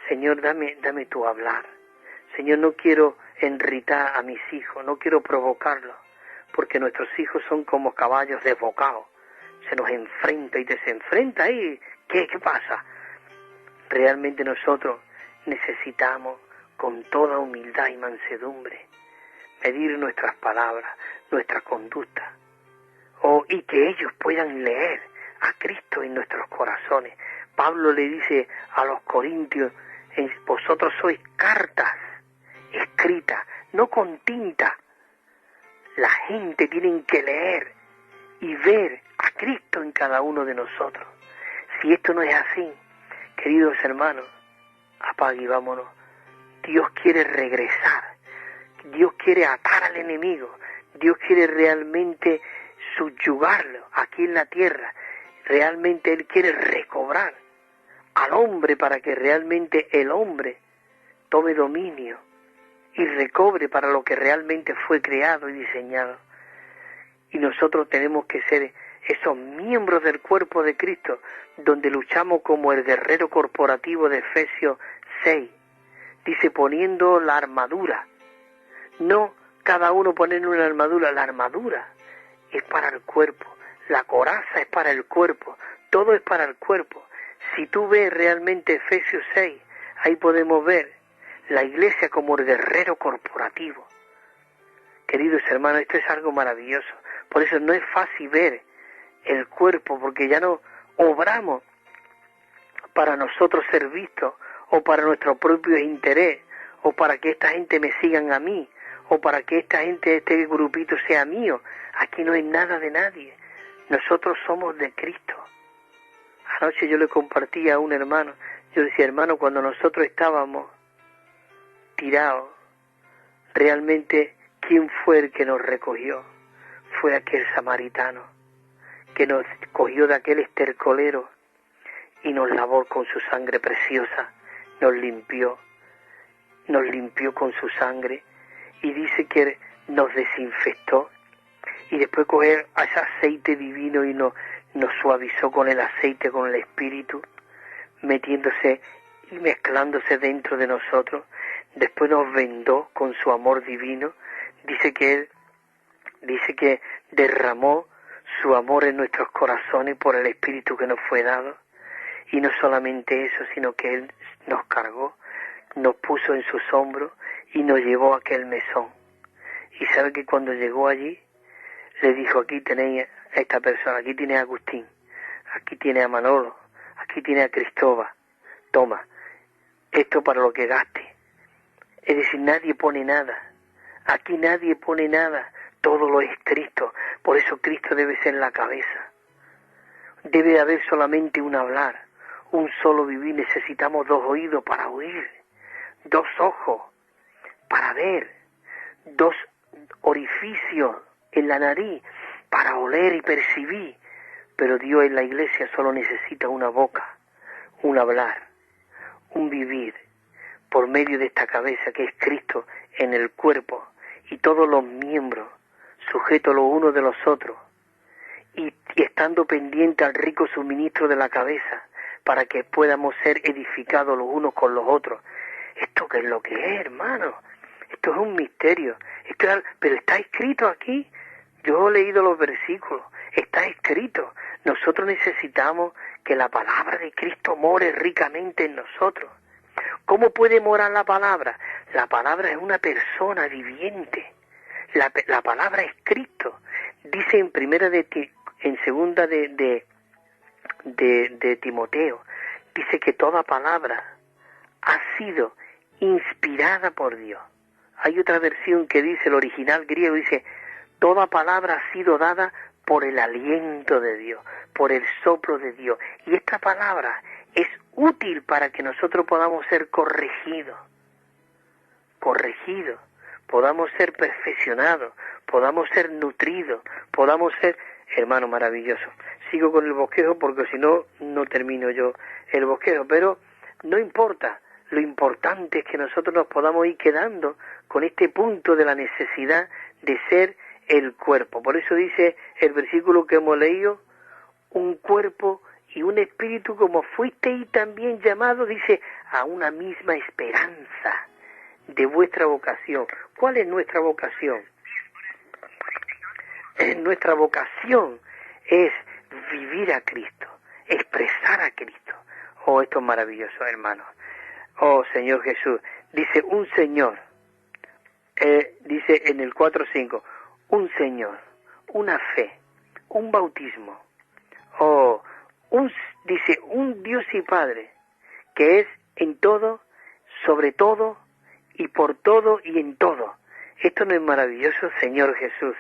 Señor, dame tu hablar. Señor, no quiero enritar a mis hijos, no quiero provocarlos, porque nuestros hijos son como caballos desbocados. Se nos enfrenta y desenfrenta y ¿qué pasa? Realmente nosotros necesitamos con toda humildad y mansedumbre medir nuestras palabras, nuestra conducta, y que ellos puedan leer a Cristo en nuestros corazones. Pablo le dice a los corintios, vosotros sois cartas escritas, no con tinta. La gente tiene que leer y ver a Cristo en cada uno de nosotros. Si esto no es así, queridos hermanos, apague y vámonos. Dios quiere regresar. Dios quiere atar al enemigo. Dios quiere realmente subyugarlo aquí en la tierra. Realmente Él quiere recobrar al hombre para que realmente el hombre tome dominio y recobre para lo que realmente fue creado y diseñado. Y nosotros tenemos que ser esos miembros del cuerpo de Cristo, donde luchamos como el guerrero corporativo de Efesios 6. Dice, poniendo la armadura. No cada uno poner una armadura, la armadura es para el cuerpo, la coraza es para el cuerpo, todo es para el cuerpo. Si tú ves realmente Efesios 6, ahí podemos ver la iglesia como el guerrero corporativo. Queridos hermanos, esto es algo maravilloso. Por eso no es fácil ver el cuerpo, porque ya no obramos para nosotros ser vistos, o para nuestro propio interés, o para que esta gente me sigan a mí, o para que esta gente, este grupito sea mío. Aquí no hay nada de nadie. Nosotros somos de Cristo. Anoche yo le compartí a un hermano, yo decía, hermano, cuando nosotros estábamos tirados, realmente, ¿quién fue el que nos recogió? Fue aquel samaritano, que nos cogió de aquel estercolero y nos lavó con su sangre preciosa, nos limpió con su sangre, y dice que nos desinfectó, y después coger ese aceite divino y nos suavizó con el aceite, con el Espíritu, metiéndose y mezclándose dentro de nosotros. Después nos vendó con su amor divino. Dice que derramó su amor en nuestros corazones por el Espíritu que nos fue dado. Y no solamente eso, sino que Él nos cargó, nos puso en sus hombros y nos llevó a aquel mesón. Y sabe que cuando llegó allí, le dijo, aquí tenéis a esta persona, aquí tiene a Agustín, aquí tiene a Manolo, aquí tiene a Cristóbal, toma, esto para lo que gaste. Es decir, nadie pone nada, aquí nadie pone nada, todo lo es Cristo. Por eso Cristo debe ser la cabeza. Debe haber solamente un hablar, un solo vivir. Necesitamos 2 oídos para oír, 2 ojos para ver, 2 orificios en la nariz para oler y percibir. Pero Dios en la iglesia solo necesita una boca, un hablar, un vivir, por medio de esta cabeza que es Cristo en el cuerpo, y todos los miembros sujetos los unos de los otros, y estando pendiente al rico suministro de la cabeza, para que podamos ser edificados los unos con los otros. ¿Esto qué es lo que es, hermano? Esto es un misterio. Pero está escrito aquí. Yo he leído los versículos. Está escrito. Nosotros necesitamos que la palabra de Cristo more ricamente en nosotros. ¿Cómo puede morar la palabra? La palabra es una persona viviente. La palabra es Cristo. Dice en segunda de Timoteo, dice que toda palabra ha sido inspirada por Dios. Hay otra versión que dice, el original griego dice, toda palabra ha sido dada por el aliento de Dios, por el soplo de Dios. Y esta palabra es útil para que nosotros podamos ser corregidos, podamos ser perfeccionados, podamos ser nutridos, podamos ser, hermano maravilloso. Sigo con el bosquejo porque si no, no termino yo el bosquejo, pero no importa. Lo importante es que nosotros nos podamos ir quedando con este punto de la necesidad de ser el cuerpo. Por eso dice el versículo que hemos leído, un cuerpo y un espíritu como fuisteis también llamados, dice, a una misma esperanza de vuestra vocación. ¿Cuál es nuestra vocación? Nuestra vocación es vivir a Cristo, expresar a Cristo. Oh, esto es maravilloso, hermanos. Oh, Señor Jesús. Dice un Señor, dice en el 4:5, un Señor, una fe, un bautismo. Oh, dice un Dios y Padre, que es en todo, sobre todo, y por todo y en todo. Esto no es maravilloso, Señor Jesús.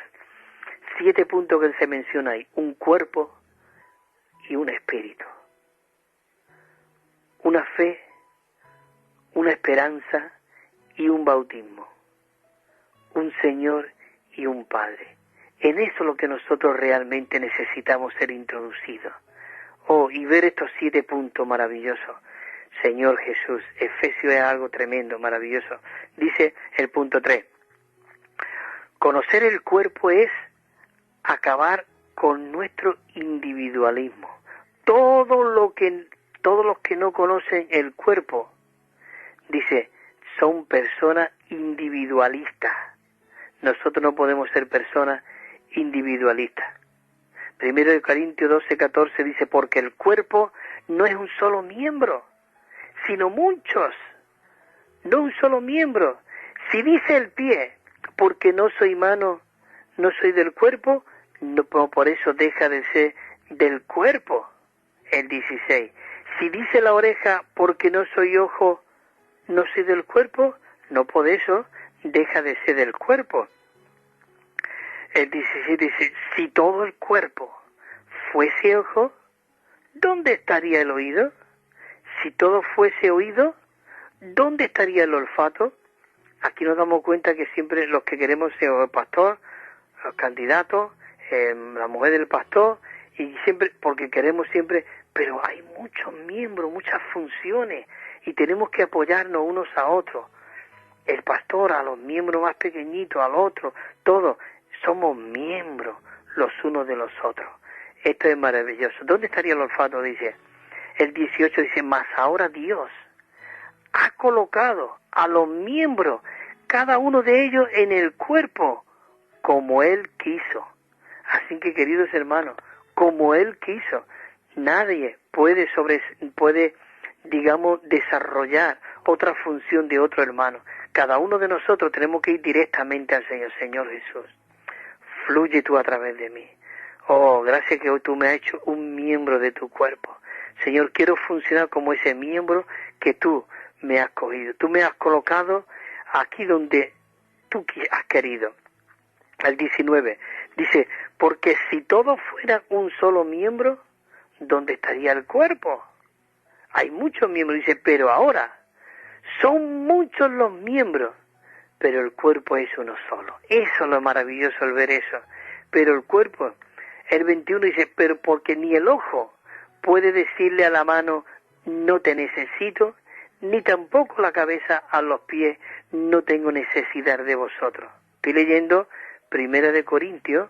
7 puntos que se menciona ahí, un cuerpo y un espíritu. Una fe, una esperanza y un bautismo. Un Señor y un Padre. En eso es lo que nosotros realmente necesitamos ser introducidos. Oh, y ver estos 7 puntos maravillosos. Señor Jesús, Efesios es algo tremendo, maravilloso. Dice el punto 3. Conocer el cuerpo es acabar con nuestro individualismo. Todos los que no conocen el cuerpo, dice, son personas individualistas. Nosotros no podemos ser personas individualistas. 1 Corintios 12:14 dice, porque el cuerpo no es un solo miembro, sino muchos. No un solo miembro. Si dice el pie, porque no soy mano, no soy del cuerpo, no, por eso deja de ser del cuerpo. El 16. Si dice la oreja, porque no soy ojo, no soy del cuerpo, no por eso deja de ser del cuerpo. El 17 dice, si todo el cuerpo fuese ojo, ¿dónde estaría el oído? Si todo fuese oído, ¿dónde estaría el olfato? Aquí nos damos cuenta que siempre los que queremos ser el pastor, los candidatos, la mujer del pastor, y siempre, porque queremos siempre, pero hay muchos miembros, muchas funciones, y tenemos que apoyarnos unos a otros. El pastor, a los miembros más pequeñitos, al otro, todos, somos miembros los unos de los otros. Esto es maravilloso. ¿Dónde estaría el olfato? Dice. El 18 dice, mas ahora Dios ha colocado a los miembros, cada uno de ellos en el cuerpo, como Él quiso. Así que, queridos hermanos, como Él quiso, nadie puede digamos, desarrollar otra función de otro hermano. Cada uno de nosotros tenemos que ir directamente al Señor. Señor Jesús, fluye tú a través de mí. Oh, gracias que hoy tú me has hecho un miembro de tu cuerpo. Señor, quiero funcionar como ese miembro que tú me has cogido. Tú me has colocado aquí donde tú has querido. Al 19 dice, porque si todos fueran un solo miembro, ¿dónde estaría el cuerpo? Hay muchos miembros, dice, pero ahora son muchos los miembros, pero el cuerpo es uno solo. Eso es lo maravilloso al ver eso. Pero el cuerpo, el 21 dice, pero porque ni el ojo puede decirle a la mano, no te necesito, ni tampoco la cabeza a los pies, no tengo necesidad de vosotros. Estoy leyendo 1 Corintios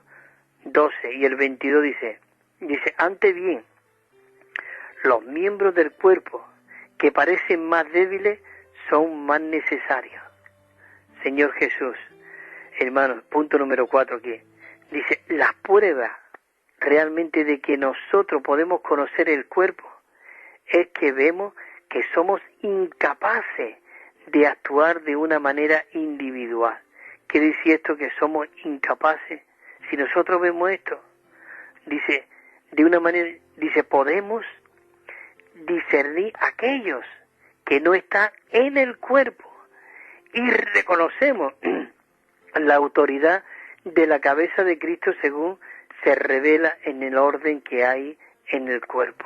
12 y el 22 dice, antes bien, los miembros del cuerpo que parecen más débiles son más necesarios. Señor Jesús, hermanos, punto número 4 aquí, dice, las pruebas realmente de que nosotros podemos conocer el cuerpo es que vemos que somos incapaces de actuar de una manera individual. ¿Quiere decir esto que somos incapaces? Si nosotros vemos esto, dice, de una manera, dice, podemos discernir aquellos que no están en el cuerpo y reconocemos la autoridad de la cabeza de Cristo según se revela en el orden que hay en el cuerpo.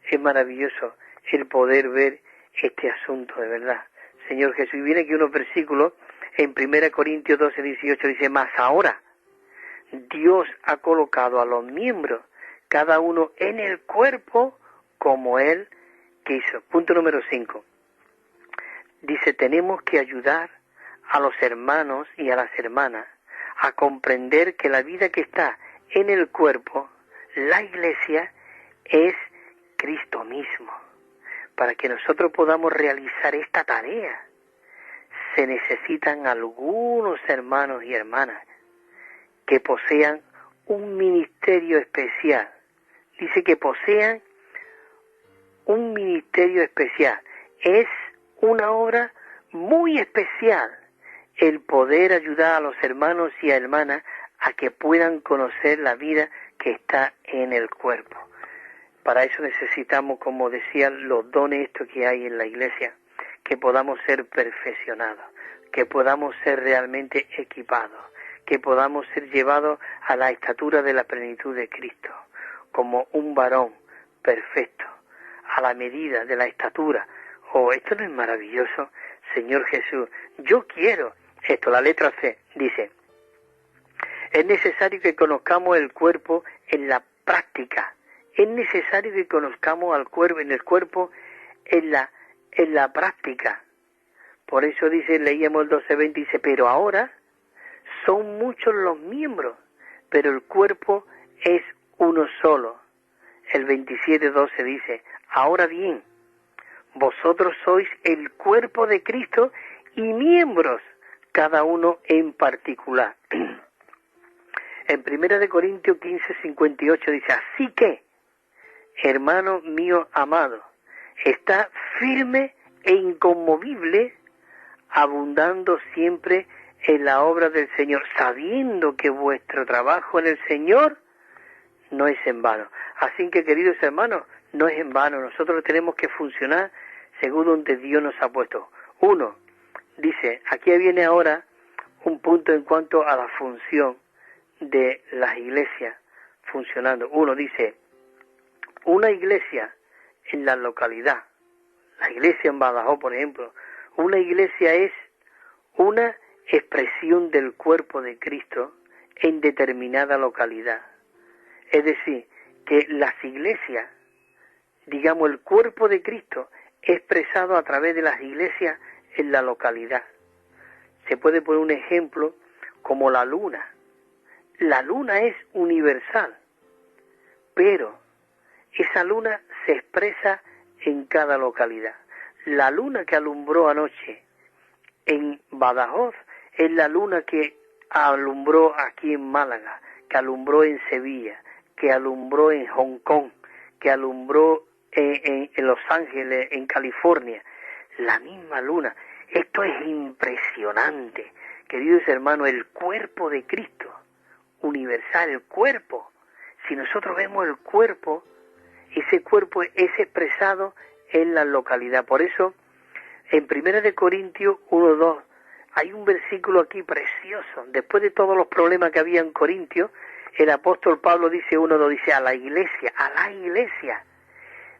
Es maravilloso el poder ver este asunto de verdad. Señor Jesús, y viene aquí unos versículos en 1 Corintios 12, 18, dice, mas ahora Dios ha colocado a los miembros, cada uno en el cuerpo, como Él quiso. Punto número 5. Dice, tenemos que ayudar a los hermanos y a las hermanas a comprender que la vida que está en el cuerpo, la iglesia, es Cristo mismo. Para que nosotros podamos realizar esta tarea, se necesitan algunos hermanos y hermanas que posean un ministerio especial. Dice que posean un ministerio especial. Es una obra muy especial el poder ayudar a los hermanos y a hermanas a que puedan conocer la vida que está en el cuerpo. Para eso necesitamos, como decían, los dones estos que hay en la iglesia, que podamos ser perfeccionados, que podamos ser realmente equipados, que podamos ser llevados a la estatura de la plenitud de Cristo, como un varón perfecto, a la medida de la estatura. Oh, esto no es maravilloso, Señor Jesús. Yo quiero esto. La letra C dice, es necesario que conozcamos el cuerpo en la práctica. Es necesario que conozcamos al cuerpo en el cuerpo en la en la práctica. Por eso dice, leíamos el 12:20, dice, pero ahora son muchos los miembros, pero el cuerpo es uno solo. El 27:12 dice, ahora bien, vosotros sois el cuerpo de Cristo y miembros, cada uno en particular. En 1 Corintios 15:58 dice, así que, hermano mío amado, está firme e inconmovible, abundando siempre en la obra del Señor, sabiendo que vuestro trabajo en el Señor no es en vano. Así que, queridos hermanos, no es en vano. Nosotros tenemos que funcionar según donde Dios nos ha puesto. Uno, dice, aquí viene ahora un punto en cuanto a la función de las iglesias funcionando. Uno dice, una iglesia en la localidad, la iglesia en Badajoz, por ejemplo, una iglesia es una expresión del cuerpo de Cristo en determinada localidad. Es decir, que las iglesias, digamos, el cuerpo de Cristo expresado a través de las iglesias en la localidad. Se puede poner un ejemplo como la luna. La luna es universal, pero esa luna se expresa en cada localidad. La luna que alumbró anoche en Badajoz es la luna que alumbró aquí en Málaga, que alumbró en Sevilla, que alumbró en Hong Kong, que alumbró en Los Ángeles, en California. La misma luna. Esto es impresionante. Queridos hermanos, el cuerpo de Cristo, universal, el cuerpo. Si nosotros vemos el cuerpo, ese cuerpo es expresado en la localidad. Por eso, en 1 Corintios 1:2, hay un versículo aquí precioso. Después de todos los problemas que había en Corintios, el apóstol Pablo dice 1:2, dice, a la iglesia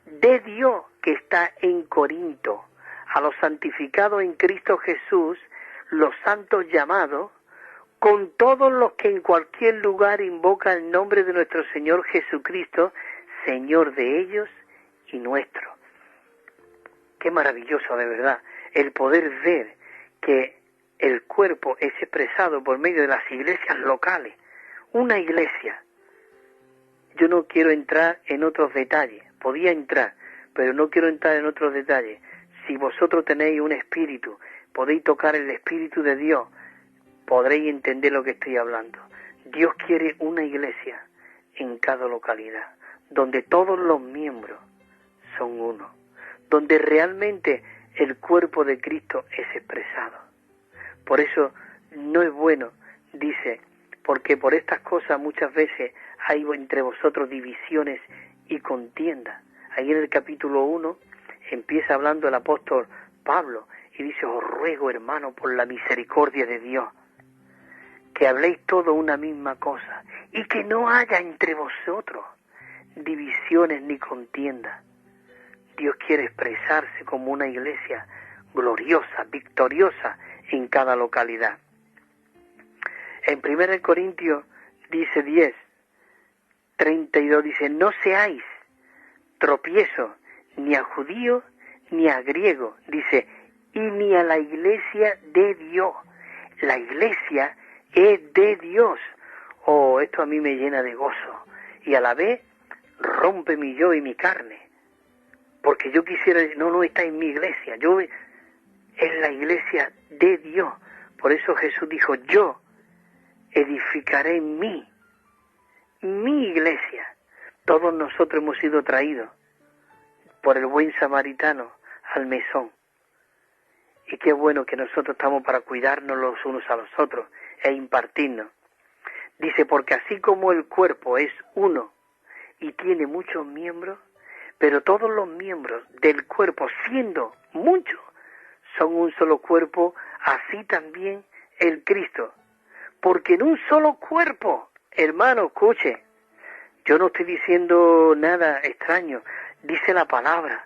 de Dios que está en Corinto, a los santificados en Cristo Jesús, los santos llamados, con todos los que en cualquier lugar invocan el nombre de nuestro Señor Jesucristo, Señor de ellos y nuestro. Qué maravilloso, de verdad, el poder ver que el cuerpo es expresado por medio de las iglesias locales. Una iglesia. Yo no quiero entrar en otros detalles. Podía entrar, pero no quiero entrar en otros detalles. Si vosotros tenéis un espíritu, podéis tocar el Espíritu de Dios, podréis entender lo que estoy hablando. Dios quiere una iglesia en cada localidad, donde todos los miembros son uno, donde realmente el cuerpo de Cristo es expresado. Por eso no es bueno, dice, porque por estas cosas muchas veces hay entre vosotros divisiones y contiendas. Ahí en el capítulo 1 empieza hablando el apóstol Pablo y dice, os ruego, hermano, por la misericordia de Dios, que habléis todo una misma cosa y que no haya entre vosotros divisiones ni contiendas. Dios quiere expresarse como una iglesia gloriosa, victoriosa en cada localidad. En 1 Corintios dice 10:32, dice, no seáis tropiezo ni a judío ni a griego, dice, y ni a la iglesia de Dios. La iglesia es de Dios. Oh, esto a mí me llena de gozo y a la vez rompe mi yo y mi carne, porque yo quisiera, no está en mi iglesia, es la iglesia de Dios. Por eso Jesús dijo, yo edificaré mi iglesia. Todos nosotros hemos sido traídos por el buen samaritano al mesón. Y qué bueno que nosotros estamos para cuidarnos los unos a los otros e impartirnos. Dice, porque así como el cuerpo es uno y tiene muchos miembros, pero todos los miembros del cuerpo, siendo muchos, son un solo cuerpo, así también el Cristo. Porque en un solo cuerpo, hermano, escuche, yo no estoy diciendo nada extraño, dice la palabra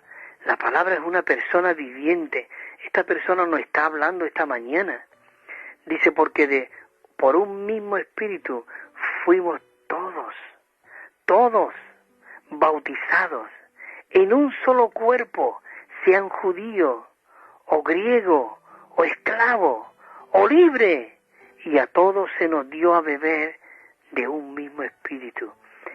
es una persona viviente. Esta persona nos está hablando esta mañana. Dice, porque por un mismo espíritu fuimos todos bautizados en un solo cuerpo, sean judíos, o griegos, o esclavos, o libres, y a todos se nos dio a beber de un mismo espíritu.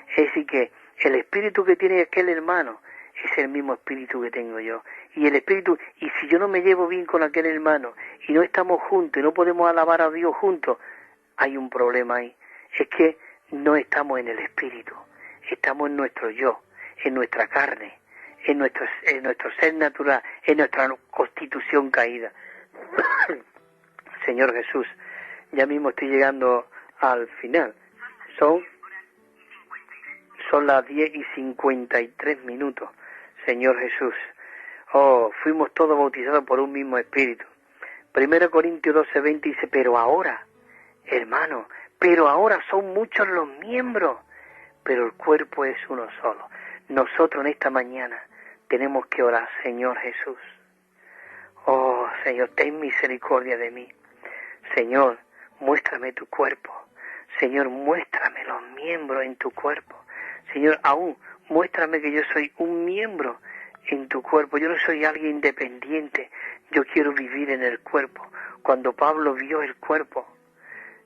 Es decir, que el espíritu que tiene aquel hermano es el mismo espíritu que tengo yo. Y el espíritu, y si yo no me llevo bien con aquel hermano, y no estamos juntos, y no podemos alabar a Dios juntos, hay un problema ahí. Es que no estamos en el espíritu, estamos en nuestro yo, en nuestra carne, en nuestro ser natural, en nuestra constitución caída. Señor Jesús, ya mismo estoy llegando al final. Son las 10:53. Señor Jesús, fuimos todos bautizados por un mismo espíritu. 1 Corintios 12:20 dice, pero ahora, hermano, son muchos los miembros, pero el cuerpo es uno solo. Nosotros en esta mañana tenemos que orar, Señor Jesús. Oh, Señor, ten misericordia de mí. Señor, muéstrame tu cuerpo. Señor, muéstrame los miembros en tu cuerpo. Señor, aún muéstrame que yo soy un miembro en tu cuerpo. Yo no soy alguien independiente. Yo quiero vivir en el cuerpo. Cuando Pablo vio el cuerpo,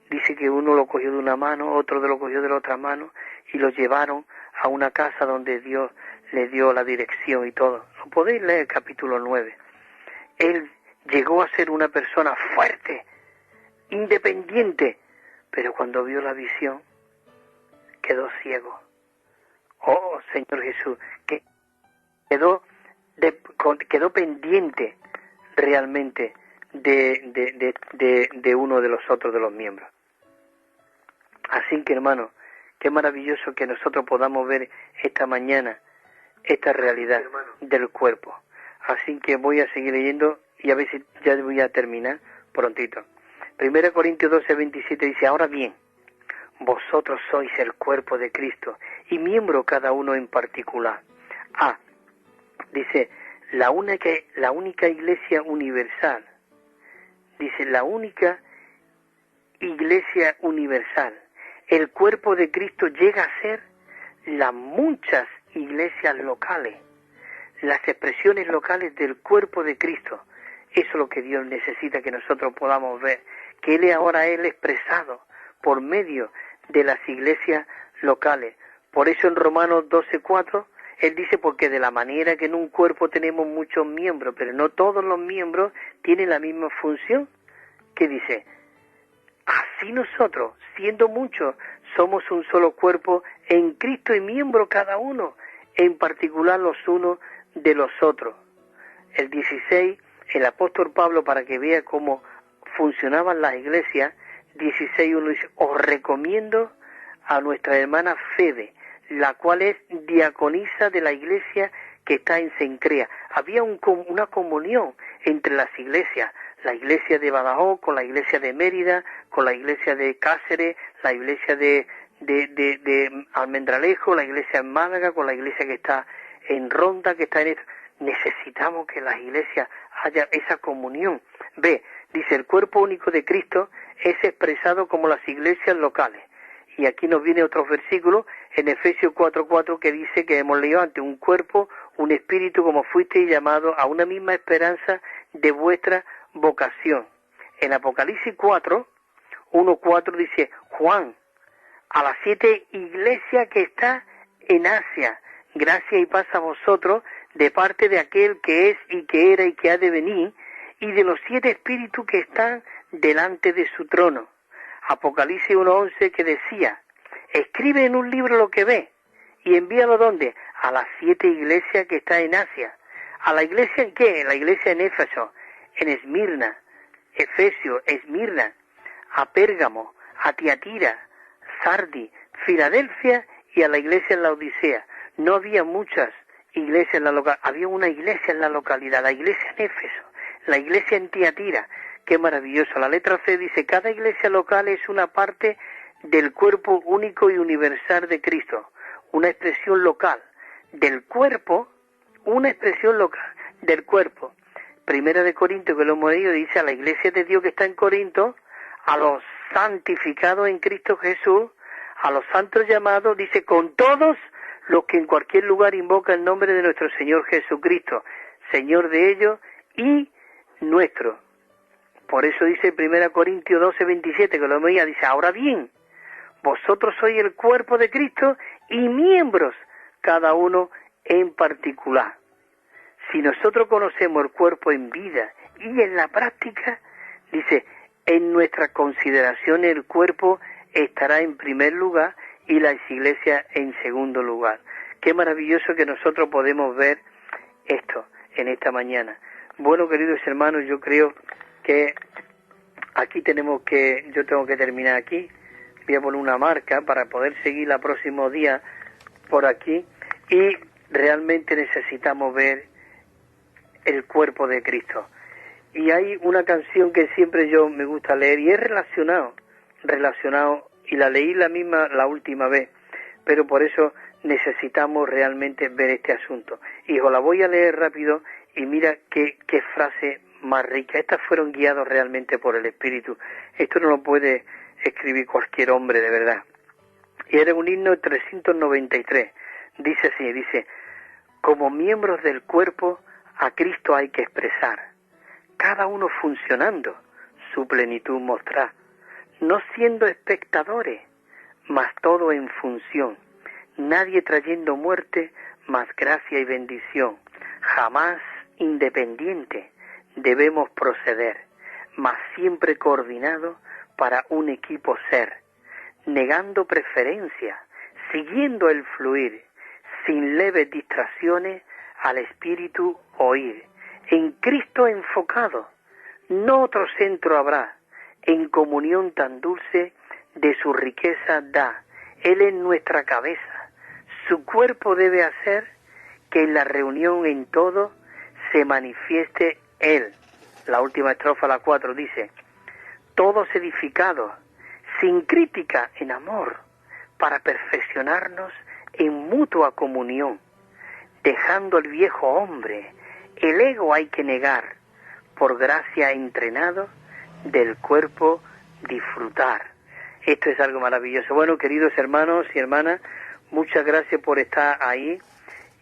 dice que uno lo cogió de una mano, otro lo cogió de la otra mano y lo llevaron a una casa donde Dios le dio la dirección y todo. Lo podéis leer, capítulo 9. Él llegó a ser una persona fuerte, independiente, pero cuando vio la visión, quedó ciego. Oh, Señor Jesús, que quedó pendiente realmente de uno de los otros de los miembros. Así que, hermano, qué maravilloso que nosotros podamos ver esta mañana esta realidad del cuerpo. Así que voy a seguir leyendo y a ver si ya voy a terminar prontito. 1 Corintios 12:27 dice, ahora bien, vosotros sois el cuerpo de Cristo y miembro cada uno en particular. Dice, la única iglesia universal. Dice, la única iglesia universal. El cuerpo de Cristo llega a ser las muchas iglesias locales, las expresiones locales del cuerpo de Cristo. Eso es lo que Dios necesita que nosotros podamos ver, que Él ahora es expresado por medio de las iglesias locales. Por eso en Romanos 12:4, Él dice, porque de la manera que en un cuerpo tenemos muchos miembros, pero no todos los miembros tienen la misma función, que dice, así nosotros, siendo muchos, somos un solo cuerpo en Cristo y miembro cada uno, en particular los unos de los otros. El 16, el apóstol Pablo, para que vea cómo funcionaban las iglesias, 16:1 dice, os recomiendo a nuestra hermana Febe, la cual es diaconisa de la iglesia que está en Cencrea. Había una comunión entre las iglesias, la iglesia de Badajoz con la iglesia de Mérida, con la iglesia de Cáceres, la iglesia de Almendralejo, la iglesia en Málaga, con la iglesia que está en Ronda, que está en esto. Necesitamos que las iglesias haya esa comunión. Dice, el cuerpo único de Cristo es expresado como las iglesias locales. Y aquí nos viene otro versículo en Efesios 4:4 que dice que hemos leído antes, un cuerpo, un espíritu, como fuisteis llamados a una misma esperanza de vuestra vocación. En Apocalipsis 1:4 dice, Juan, a las 7 iglesias que está en Asia, gracia y paz a vosotros de parte de aquel que es y que era y que ha de venir, y de los 7 espíritus que están delante de su trono. Apocalipsis 1:11 que decía, escribe en un libro lo que ve y envíalo ¿dónde? A las 7 iglesias que está en Asia. ¿A la iglesia en qué? La iglesia en Éfeso, en Esmirna, Efesio, Esmirna, a Pérgamo, a Tiatira, Sardi, Filadelfia y a la iglesia en la Odisea. No había muchas iglesias en la localidad, había una iglesia en la localidad, la iglesia en Éfeso, la iglesia en Tiatira. Qué maravilloso. La letra C dice, cada iglesia local es una parte del cuerpo único y universal de Cristo. Una expresión local del cuerpo, una expresión local del cuerpo. Primera de Corintios, que lo hemos leído, dice a la iglesia de Dios que está en Corinto, a los santificados en Cristo Jesús, a los santos llamados, dice, con todos los que en cualquier lugar invocan el nombre de nuestro Señor Jesucristo, Señor de ellos y nuestro. Por eso dice 1 Corintios 12:27, que lo veía, dice, ahora bien, vosotros sois el cuerpo de Cristo y miembros, cada uno en particular. Si nosotros conocemos el cuerpo en vida y en la práctica, dice, en nuestras consideraciones el cuerpo estará en primer lugar y las iglesias en segundo lugar. Qué maravilloso que nosotros podemos ver esto en esta mañana. Bueno, queridos hermanos, yo creo que aquí yo tengo que terminar aquí. Voy a poner una marca para poder seguir el próximo día por aquí, y realmente necesitamos ver el cuerpo de Cristo. Y hay una canción que siempre yo me gusta leer y es relacionado, y la leí la última vez, pero por eso necesitamos realmente ver este asunto. Y os la voy a leer rápido y mira qué frase más rica. Estas fueron guiados realmente por el Espíritu. Esto no lo puede escribir cualquier hombre de verdad. Y era un himno 393. Dice así, dice, como miembros del cuerpo a Cristo hay que expresar, cada uno funcionando su plenitud mostrar, no siendo espectadores, mas todo en función, nadie trayendo muerte, mas gracia y bendición, jamás independiente debemos proceder, mas siempre coordinado para un equipo ser, negando preferencia, siguiendo el fluir, sin leves distracciones, al Espíritu oír, en Cristo enfocado, no otro centro habrá, en comunión tan dulce de su riqueza da, Él es nuestra cabeza, su cuerpo debe hacer que en la reunión en todo se manifieste Él. La última estrofa, la 4, dice, todos edificados, sin crítica, en amor, para perfeccionarnos en mutua comunión, dejando el viejo hombre, el ego hay que negar, por gracia entrenado, del cuerpo disfrutar. Esto es algo maravilloso. Bueno, queridos hermanos y hermanas, muchas gracias por estar ahí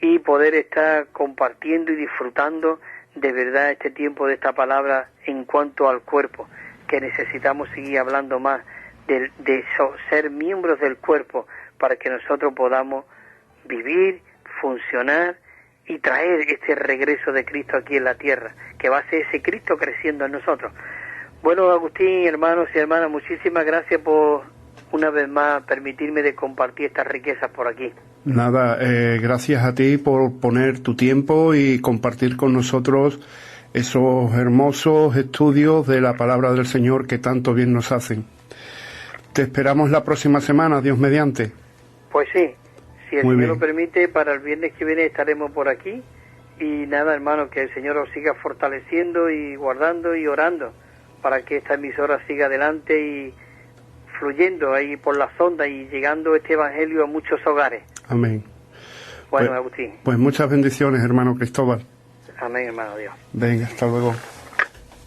y poder estar compartiendo y disfrutando de verdad este tiempo de esta palabra en cuanto al cuerpo, que necesitamos seguir hablando más de ser miembros del cuerpo para que nosotros podamos vivir, funcionar y traer este regreso de Cristo aquí en la tierra, que va a ser ese Cristo creciendo en nosotros. Bueno, Agustín, hermanos y hermanas, muchísimas gracias por una vez más permitirme de compartir estas riquezas por aquí. Nada, gracias a ti por poner tu tiempo y compartir con nosotros esos hermosos estudios de la palabra del Señor que tanto bien nos hacen. Te esperamos la próxima semana, Dios mediante. Pues sí, si el Señor lo permite, para el viernes que viene estaremos por aquí. Y nada, hermano, que el Señor os siga fortaleciendo y guardando y orando para que esta emisora siga adelante y fluyendo ahí por las ondas y llegando este evangelio a muchos hogares. Amén. Bueno, Agustín. Pues muchas bendiciones, hermano Cristóbal. Amén, hermano. Dios. Venga, hasta luego.